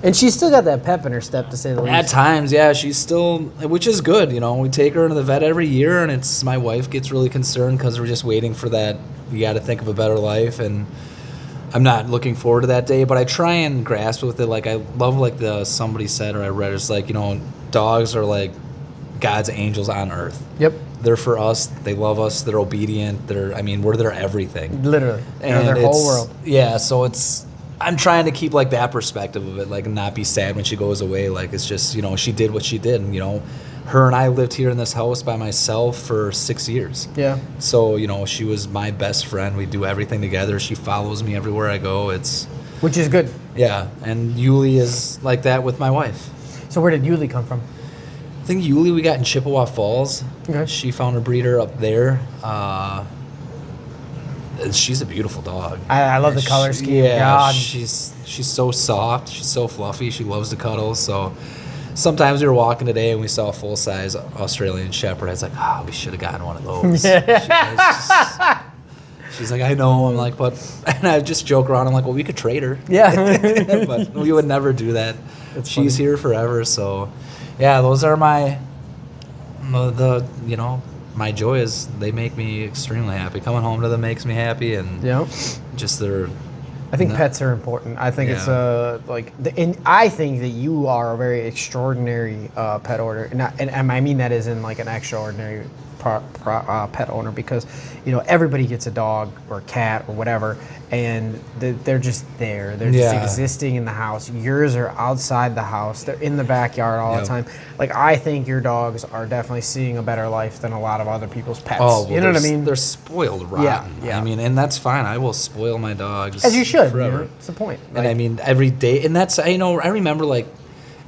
And she's still got that pep in her step, to say the least. At times, yeah, she's still, which is good. We take her to the vet every year, and my wife gets really concerned because we're just waiting for that. You got to think of a better life, and I'm not looking forward to that day. But I try and grasp with it. Like I love, somebody said or I read, it's like dogs are like God's angels on earth. Yep. They're for us. They love us. They're obedient. We're their everything. Literally. And their whole world. Yeah, so I'm trying to keep like that perspective of it, like not be sad when she goes away. Like it's just, she did what she did. And, her and I lived here in this house by myself for 6 years. Yeah. So, she was my best friend. We do everything together. She follows me everywhere I go. Which is good. Yeah. And Yuli is like that with my wife. So where did Yuli come from? I think Yuli we got in Chippewa Falls. Okay. She found a breeder up there. She's a beautiful dog. I love the color scheme. Yeah, God. she's so soft. She's so fluffy. She loves to cuddle. So sometimes we were walking today and we saw a full-size Australian Shepherd. I was like, we should have gotten one of those. She's like, I know. I'm like, and I just joke around. I'm like, well, we could trade her. Yeah. But we would never do that. She's funny. here forever. So, yeah, those are my joy is they make me extremely happy. Coming home to them makes me happy, and just their. I think pets are important. I think it's and I think that you are a very extraordinary pet owner, and I mean that as in like an extraordinary pet owner, because everybody gets a dog or a cat or whatever, and they're just there. They're just existing in the house. Yours are outside the house. They're in the backyard all the time. Like, I think your dogs are definitely seeing a better life than a lot of other people's pets. Oh, well, you know what I mean? They're spoiled rotten. Yeah. I mean, and that's fine. I will spoil my dogs as you should. forever. That's the point. And I mean, every day, and that's I remember like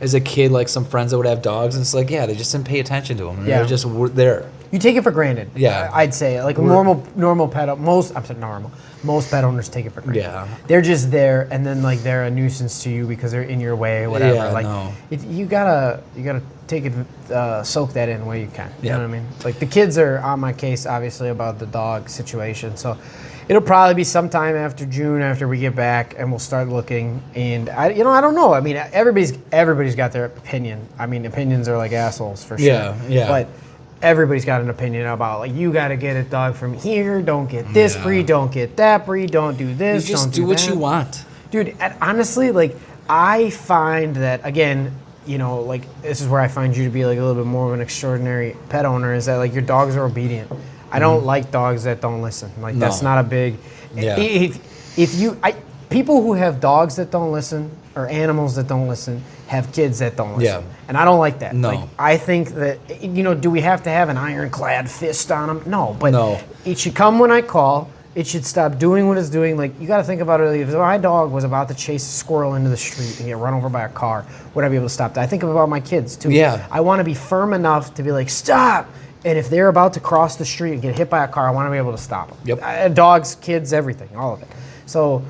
as a kid, like some friends that would have dogs, and it's like they just didn't pay attention to them. And they're just there. You take it for granted. Yeah. I'd say like normal pet most pet owners take it for granted. Yeah. They're just there, and then like they're a nuisance to you because they're in your way or whatever. Yeah, you gotta take it, soak that in the way you can. You Yeah. know what I mean? Like, the kids are on my case obviously about the dog situation, so it'll probably be sometime after June, after we get back, and we'll start looking. And I don't know. I mean, everybody's got their opinion. I mean, opinions are like assholes for sure. Yeah. But everybody's got an opinion about, like, you got to get a dog from here. Don't get this breed. Don't get that breed. Don't do this. You just don't do what that. you want, dude. And honestly, like, I find that again. Like, this is where I find you to be like a little bit more of an extraordinary pet owner, is that like your dogs are obedient. I don't like dogs that don't listen. Like, that's not a big. Yeah. People who have dogs that don't listen or animals that don't listen have kids that don't listen. Yeah. And I don't like that. No. Like, I think that do we have to have an ironclad fist on them? No. But it should come when I call. It should stop doing what it's doing. Like, you got to think about it. If my dog was about to chase a squirrel into the street and get run over by a car, would I be able to stop that? I think about my kids too. Yeah. I want to be firm enough to be like, stop. And if they're about to cross the street and get hit by a car, I want to be able to stop them. Yep. Dogs, kids, everything, all of it. So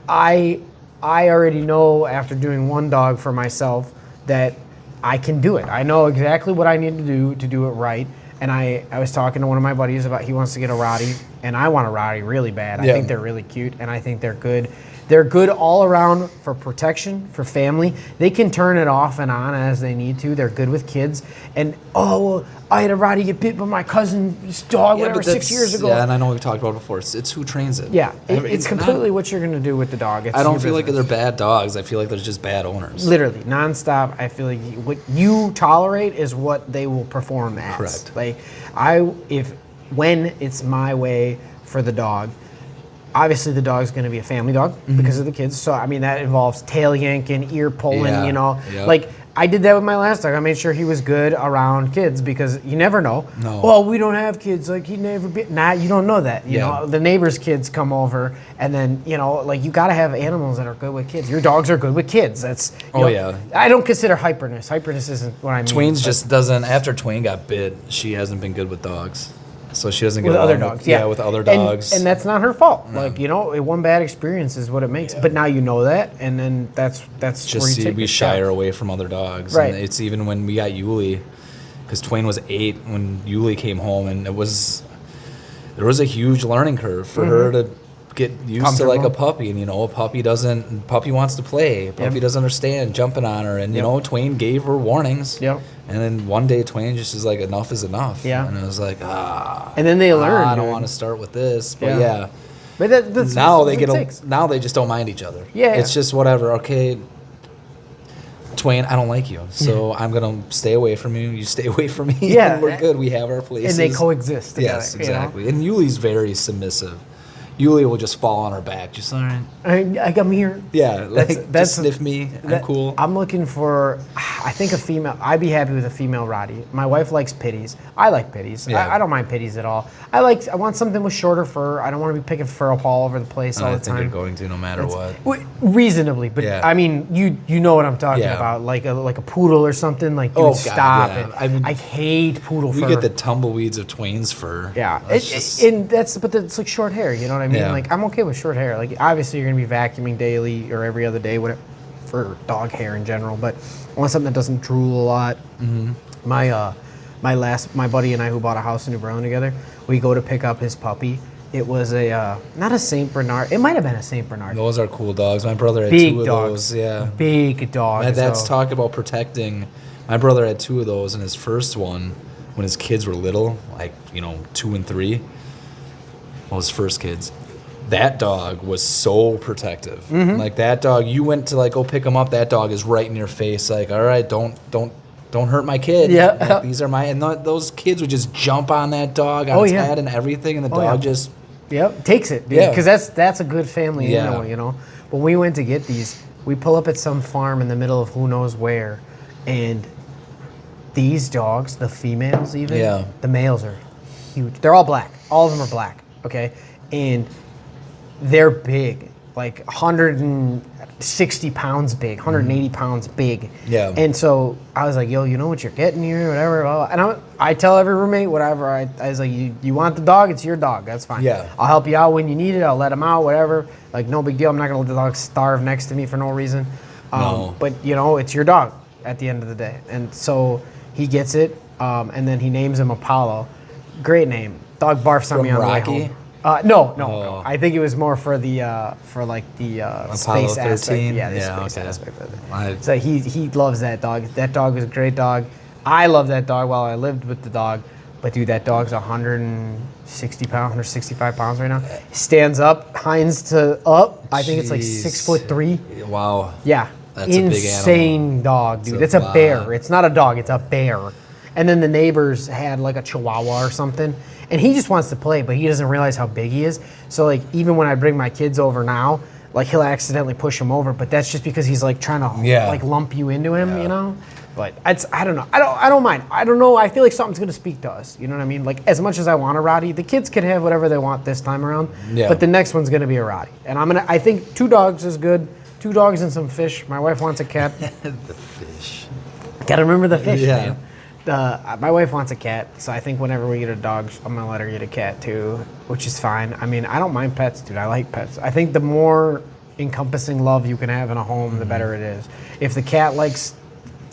I already know after doing one dog for myself that I can do it. I know exactly what I need to do it right. And I was talking to one of my buddies about he wants to get a Rottie, and I want a Rottie really bad. I think they're really cute, and I think they're good. They're good all around for protection, for family. They can turn it off and on as they need to. They're good with kids. And, I had a Rottie get bit by my cousin's dog, 6 years ago. Yeah, and I know we've talked about it before. It's who trains it. Yeah, it's completely what you're going to do with the dog. It's I don't feel business. like they're bad dogs. I feel like they're just bad owners. Literally, nonstop. I feel like what you tolerate is what they will perform as. Correct. Like, when it's my way for the dog, obviously the dog's going to be a family dog because of the kids. So, I mean, that involves tail yanking, ear pulling, Yep. Like, I did that with my last dog. I made sure he was good around kids because you never know. No. Well, we don't have kids. Like, he never be. Nah, you don't know that. You know, the neighbor's kids come over, and then, like, you got to have animals that are good with kids. Your dogs are good with kids. That's. I don't consider hyperness. Hyperness isn't what I mean. Twain's just doesn't. After Twain got bit, she hasn't been good with dogs. So she doesn't get with along other dogs. with other dogs. And that's not her fault. No. Like, one bad experience is what it makes. But now you know that, and then that's just where you take we shy her away from other dogs. Right. And it's even when we got Yuli, because Twain was 8 when Yuli came home, and there was a huge learning curve for her to get used to like a puppy. And a puppy wants to play. A puppy doesn't understand jumping on her. And Twain gave her warnings. Yep. And then one day Twain just is like, enough is enough. Yeah. And I was like, And then they learn. I don't want to start with this. But But that's now they now they just don't mind each other. Yeah. It's just whatever. Okay. Twain, I don't like you, so I'm gonna stay away from you. You stay away from me. Yeah, and we're good. We have our places, and they coexist together. Yes, exactly. And Yuli's very submissive. Yuli will just fall on her back. Just all right. I come here. Yeah, like just sniff me. I'm cool. I'm looking for, I think a female. I'd be happy with a female Rottie. My wife likes pitties. I like pitties. Yeah. I don't mind pitties at all. I want something with shorter fur. I don't want to be picking fur up all over the place all the time. I think you're going to no matter what. Reasonably, but Yeah. I mean, you know what I'm talking Yeah. about, like a poodle or something. Like, dude, Oh, God, stop yeah. it. I mean, I hate poodle fur. We get the tumbleweeds of Twain's fur. Yeah, That's but it's like short hair. You know what I mean? Yeah. Like, I'm okay with short hair. Like, obviously you're gonna be vacuuming daily or every other day, whatever, for dog hair in general. But I want something that doesn't drool a lot. Mm-hmm. My buddy and I, who bought a house in New Berlin together, we go to pick up his puppy. It was not a Saint Bernard. It might have been a Saint Bernard. Those are cool dogs. My brother had Big two of dogs. those. Yeah, big dogs. that's so. talk about protecting. My brother had two of those, and his first one, when his kids were little, like 2 and 3, well, his first kids. That dog was so protective. Mm-hmm. Like that dog, you went to like go pick him up. That dog is right in your face. Like, all right, don't hurt my kid. Yeah. Like, these are my. And those kids would just jump on that dog on its head and everything, and the dog just. Yep, takes it, dude. Yeah. Because that's a good family Yeah. animal, When we went to get these, we pull up at some farm in the middle of who knows where, and these dogs, the females even, the males are huge. They're all black. All of them are black, okay? And they're big, like 160 pounds big, 180 pounds big. Yeah. And so I was like, yo, you know what you're getting here, whatever. Blah, blah. And I tell every roommate, whatever. I was like, you want the dog? It's your dog. That's fine. Yeah. I'll help you out when you need it. I'll let him out, whatever. Like, no big deal. I'm not going to let the dog starve next to me for no reason. No. But, it's your dog at the end of the day. And so he gets it, and then he names him Apollo. Great name. Dog barfs on me on the way home. No. I think it was more for the space 13? aspect. Yeah, the space aspect of it. So he loves that dog. That dog is a great dog. I love that dog while I lived with the dog. But dude, that dog's 160 pounds, 165 pounds right now. Stands up, hinds to up. I think it's like 6'3". Wow. Yeah. That's a big animal. Insane dog, dude. It's a bear. It's not a dog, it's a bear. And then the neighbors had like a chihuahua or something. And he just wants to play, but he doesn't realize how big he is. So like even when I bring my kids over now, like he'll accidentally push him over, but that's just because he's like trying to like lump you into him, But I don't know. I don't mind. I don't know. I feel like something's gonna speak to us. You know what I mean? Like as much as I want a Rottie, the kids can have whatever they want this time around. Yeah. But the next one's gonna be a Rottie. And I think 2 dogs is good. 2 dogs and some fish. My wife wants a cat. The fish. Gotta remember the fish, Yeah. man. My wife wants a cat, so I think whenever we get a dog, I'm gonna let her get a cat too, which is fine. I mean, I don't mind pets, dude. I like pets. I think the more encompassing love you can have in a home, the better it is. If the cat likes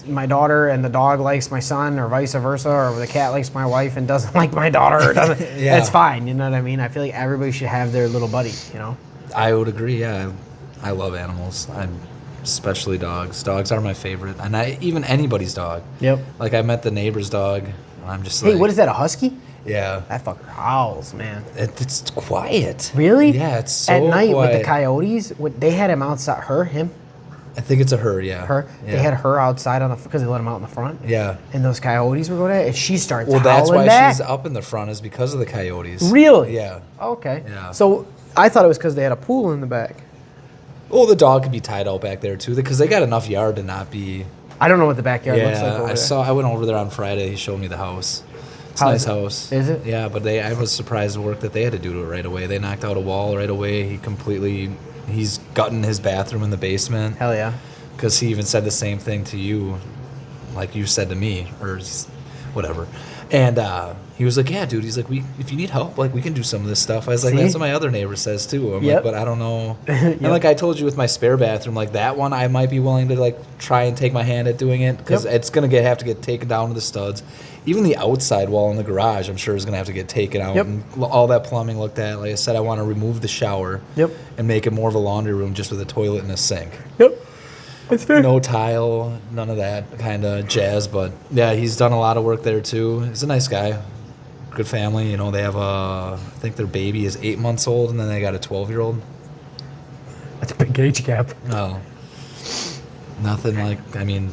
my daughter and the dog likes my son, or vice versa, or the cat likes my wife and doesn't like my daughter, or doesn't, that's fine. You know what I mean? I feel like everybody should have their little buddy. I would agree. Yeah, I love animals. Especially dogs. Dogs are my favorite, and even anybody's dog. Yep. Like I met the neighbor's dog, and I'm just like, hey, what is that? A husky? Yeah. That fucker howls, man. It's quiet. Really? Yeah, it's so at night quiet. with the coyotes. They had him outside. Him. I think it's a her. Yeah. Her. Yeah. They had her outside because they let him out in the front. Yeah. And those coyotes were going at it, and she starts Well, howling that's why back. she's up in the front is because of the coyotes. Really? Yeah. Okay. Yeah. So I thought it was because they had a pool in the back. Well, the dog could be tied out back there too, because they got enough yard to not be. I don't know what the backyard looks like over there. I went over there on Friday. He showed me the house. It's a nice house. Is it? Yeah, but I was surprised the work that they had to do to it right away. They knocked out a wall right away. He's gutting his bathroom in the basement. Hell yeah. Because he even said the same thing to you, like you said to me, or whatever. And he was like, yeah, dude. He's like, if you need help, like we can do some of this stuff. I was like, that's what my other neighbor says too. I'm like, but I don't know. And like I told you with my spare bathroom, like that one, I might be willing to like try and take my hand at doing it because it's gonna have to get taken down to the studs. Even the outside wall in the garage, I'm sure is gonna have to get taken out and all that plumbing looked at. Like I said, I want to remove the shower and make it more of a laundry room just with a toilet and a sink. That's fair. No tile, none of that kind of jazz. But yeah, he's done a lot of work there too. He's a nice guy. Good family. They have I think their baby is 8 months old, and then they got a 12-year-old. That's a big age gap. Oh. Nothing like, I mean,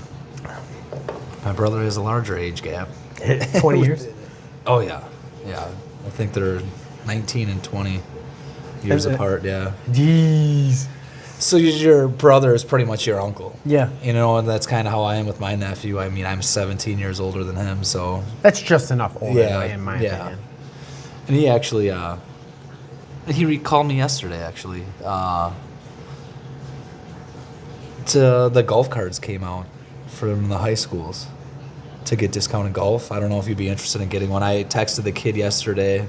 my brother has a larger age gap. 20 years? Oh, yeah. Yeah. I think they're 19 and 20 years apart, yeah. Jeez. So your brother is pretty much your uncle. Yeah. You know, and that's kind of how I am with my nephew. I mean, I'm 17 years older than him, so. That's just enough older, Yeah, in my opinion. And he actually, he called me yesterday, actually. The golf cards came out from the high schools to get discounted golf. I don't know if you'd be interested in getting one. I texted the kid yesterday.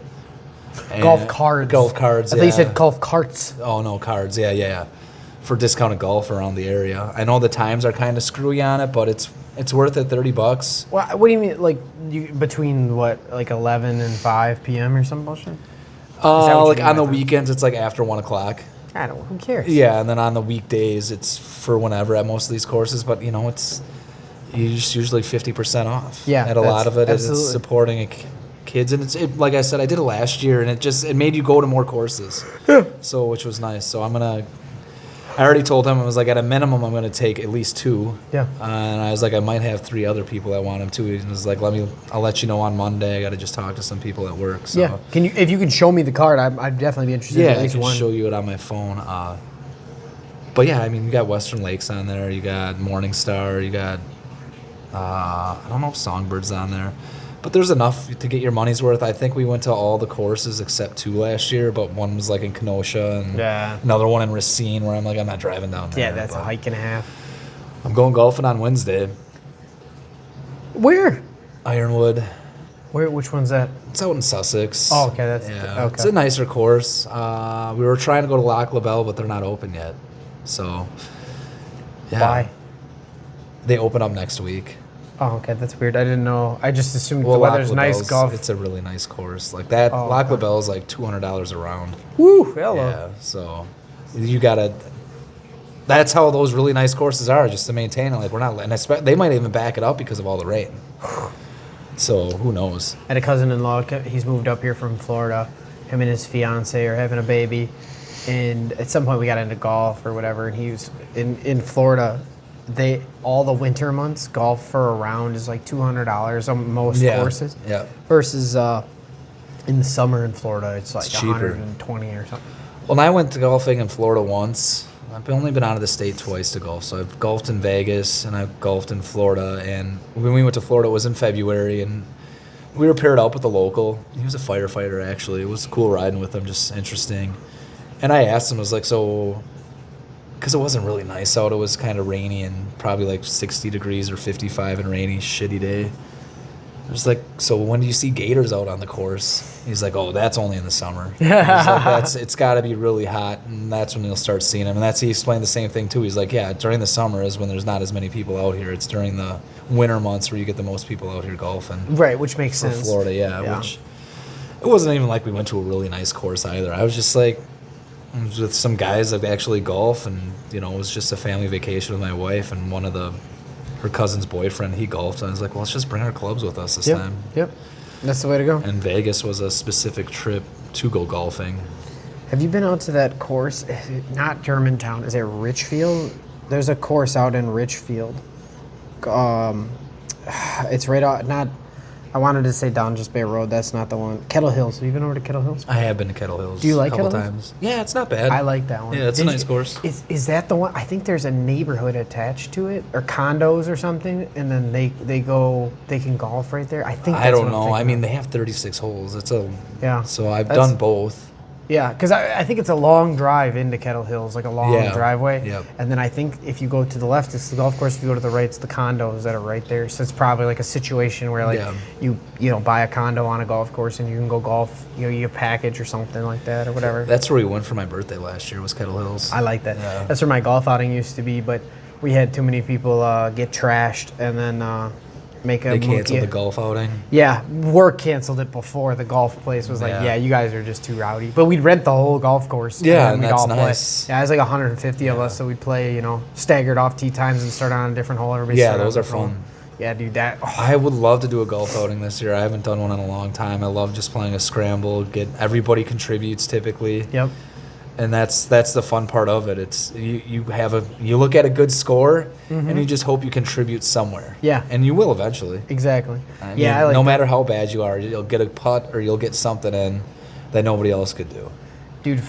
Golf cards. Golf cards, I thought you said golf carts. Oh, no, cards. Yeah. For discounted golf around the area. I know the times are kind of screwy on it, but it's worth it, $30. What do you mean, like, between, like 11 and 5 p.m. or some bullshit? Like on the weekends, it's like after 1 o'clock. I don't know. Who cares? Yeah, and then on the weekdays, it's for whenever at most of these courses. But, it's usually 50% off. Yeah. And a lot of it is absolutely. it's supporting kids. And like I said, I did it last year, and it made you go to more courses. Yeah. So, which was nice. So I already told him, I was like, at a minimum, I'm going to take at least 2. Yeah. And I was like, I might have 3 other people that want him too. He was like, I'll let you know on Monday. I got to just talk to some people at work. So. Yeah. If you can show me the card, I'd definitely be interested in at Yeah, I least can one. show you it on my phone. But yeah, I mean, you got Western Lakes on there. You got Morningstar. You got, I don't know if Songbird's on there. But there's enough to get your money's worth. I think we went to all the courses except 2 last year, but one was like in Kenosha and another one in Racine where I'm like, I'm not driving down there. Yeah, that's a hike and a half. I'm going golfing on Wednesday. Where? Ironwood. Which one's that? It's out in Sussex. Oh, okay. Yeah, okay. It's a nicer course. We were trying to go to Loch LaBelle, but they're not open yet. So, yeah. Why? They open up next week. Oh, okay. That's weird. I didn't know. I just assumed the weather's nice golf. It's a really nice course. Like that, Loch LaBelle is like $200 a round. Woo! Hello. Yeah, so you gotta. That's how those really nice courses are, just to maintain it. Like we're not, and they might even back it up because of all the rain. So who knows? I had a cousin-in-law. He's moved up here from Florida. Him and his fiance are having a baby, and at some point we got into golf or whatever. And he was in Florida. All the winter months, golf for a round is like $200 on most courses. Yeah. Versus in the summer in Florida, it's like cheaper. 120 or something. Well, and I went to golfing in Florida once. I've only been out of the state twice to golf. So I've golfed in Vegas and I've golfed in Florida. And when we went to Florida, it was in February, and we were paired up with a local. He was a firefighter, actually. It was cool riding with him, just interesting. And I asked him, I was like, so, because it wasn't really nice out. It was kind of rainy and probably like 60 degrees or 55 and rainy, shitty day. I was like, so when do you see gators out on the course? He's like, oh, that's only in the summer. He's like, it's got to be really hot, and that's when you'll start seeing them. And he explained the same thing, too. He's like, yeah, during the summer is when there's not as many people out here. It's during the winter months where you get the most people out here golfing. Right, which makes sense. For Florida, yeah. Which, it wasn't even like we went to a really nice course either. I was just like, I was with some guys that actually golf, and, it was just a family vacation with my wife, and her cousin's boyfriend, he golfed, and I was like, well, let's just bring our clubs with us this time. Yep, that's the way to go. And Vegas was a specific trip to go golfing. Have you been out to that course? Not Germantown. Is it Richfield? There's a course out in Richfield. It's right out, not, I wanted to say down just Bay Road. That's not the one. Kettle Hills. Have you been over to Kettle Hills? I have been to Kettle Hills. Do you like a couple Kettle Hills? times. Yeah, it's not bad. I like that one. Yeah, it's a nice course. Is that the one? I think there's a neighborhood attached to it, or condos or something, and then they can golf right there. I think. That's I don't what I'm know. thinking I mean, of. they have 36 holes. Yeah. So I've done both. Yeah, because I think it's a long drive into Kettle Hills, like a long driveway. Yep. And then I think if you go to the left, it's the golf course. If you go to the right, it's the condos that are right there. So it's probably like a situation where you buy a condo on a golf course and you can go golf. You package or something like that or whatever. That's where we went for my birthday last year, was Kettle Hills. I like that. Yeah. That's where my golf outing used to be, but we had too many people get trashed and then They canceled the golf outing. Yeah, work canceled it before the golf place was like, yeah, you guys are just too rowdy. But we'd rent the whole golf course. Yeah, and that's we'd all nice. Play. Yeah, it was like 150 of us, so we'd play, staggered off tee times and start on a different hole. Everybody Those are fun. Yeah, dude, that. Oh. I would love to do a golf outing this year. I haven't done one in a long time. I love just playing a scramble. Everybody contributes typically. Yep. And that's the fun part of it. It's you look at a good score and you just hope you contribute somewhere. Yeah. And you will eventually. Exactly. I mean, I like no that. matter how bad you are, you'll get a putt or you'll get something in that nobody else could do. Dude,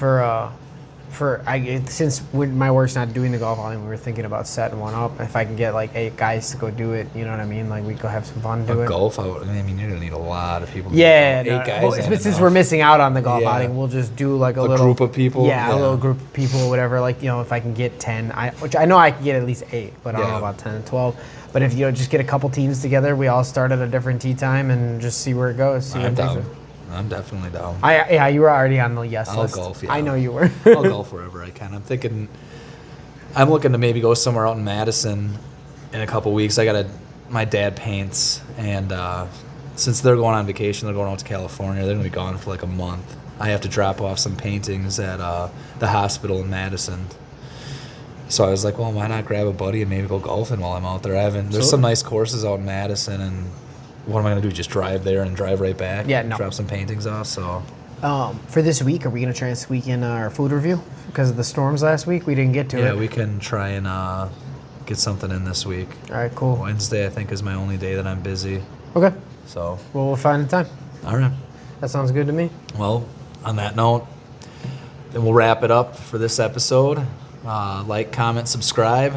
since my work's not doing the golf outing, we were thinking about setting one up. If I can get like 8 guys to go do it, you know what I mean? Like we go have some fun, do it. Golf out. I mean, you're gonna need a lot of people. Yeah, 8 guys. Well, ain't since enough. we're missing out on the golf Yeah. outing, we'll just do like a little group of people. Yeah, a little group of people, or whatever. Like if I can get 10, which I know I can get at least 8, but I don't know about 10 and 12. But if just get a couple teams together, we all start at a different tee time and just see where it goes. See I'm down. I'm definitely down. Yeah, you were already on the yes I'll list. golf, yeah. I know you were. I'll golf wherever I can. I'm looking to maybe go somewhere out in Madison in a couple weeks. My dad paints, and since they're going on vacation, they're going out to California. They're going to be gone for like a month. I have to drop off some paintings at the hospital in Madison. So I was like, well, why not grab a buddy and maybe go golfing while I'm out there? There's some nice courses out in Madison, and what am I going to do? Just drive there and drive right back? Yeah, no. Drop some paintings off, so... For this week, are we going to try and squeak in our food review? Because of the storms last week, we didn't get to it. Yeah, we can try and get something in this week. All right, cool. Wednesday, I think, is my only day that I'm busy. Okay. So... Well, we'll find the time. All right. That sounds good to me. Well, on that note, then we'll wrap it up for this episode. Like, comment, subscribe,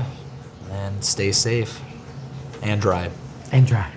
and stay safe. And dry. And dry.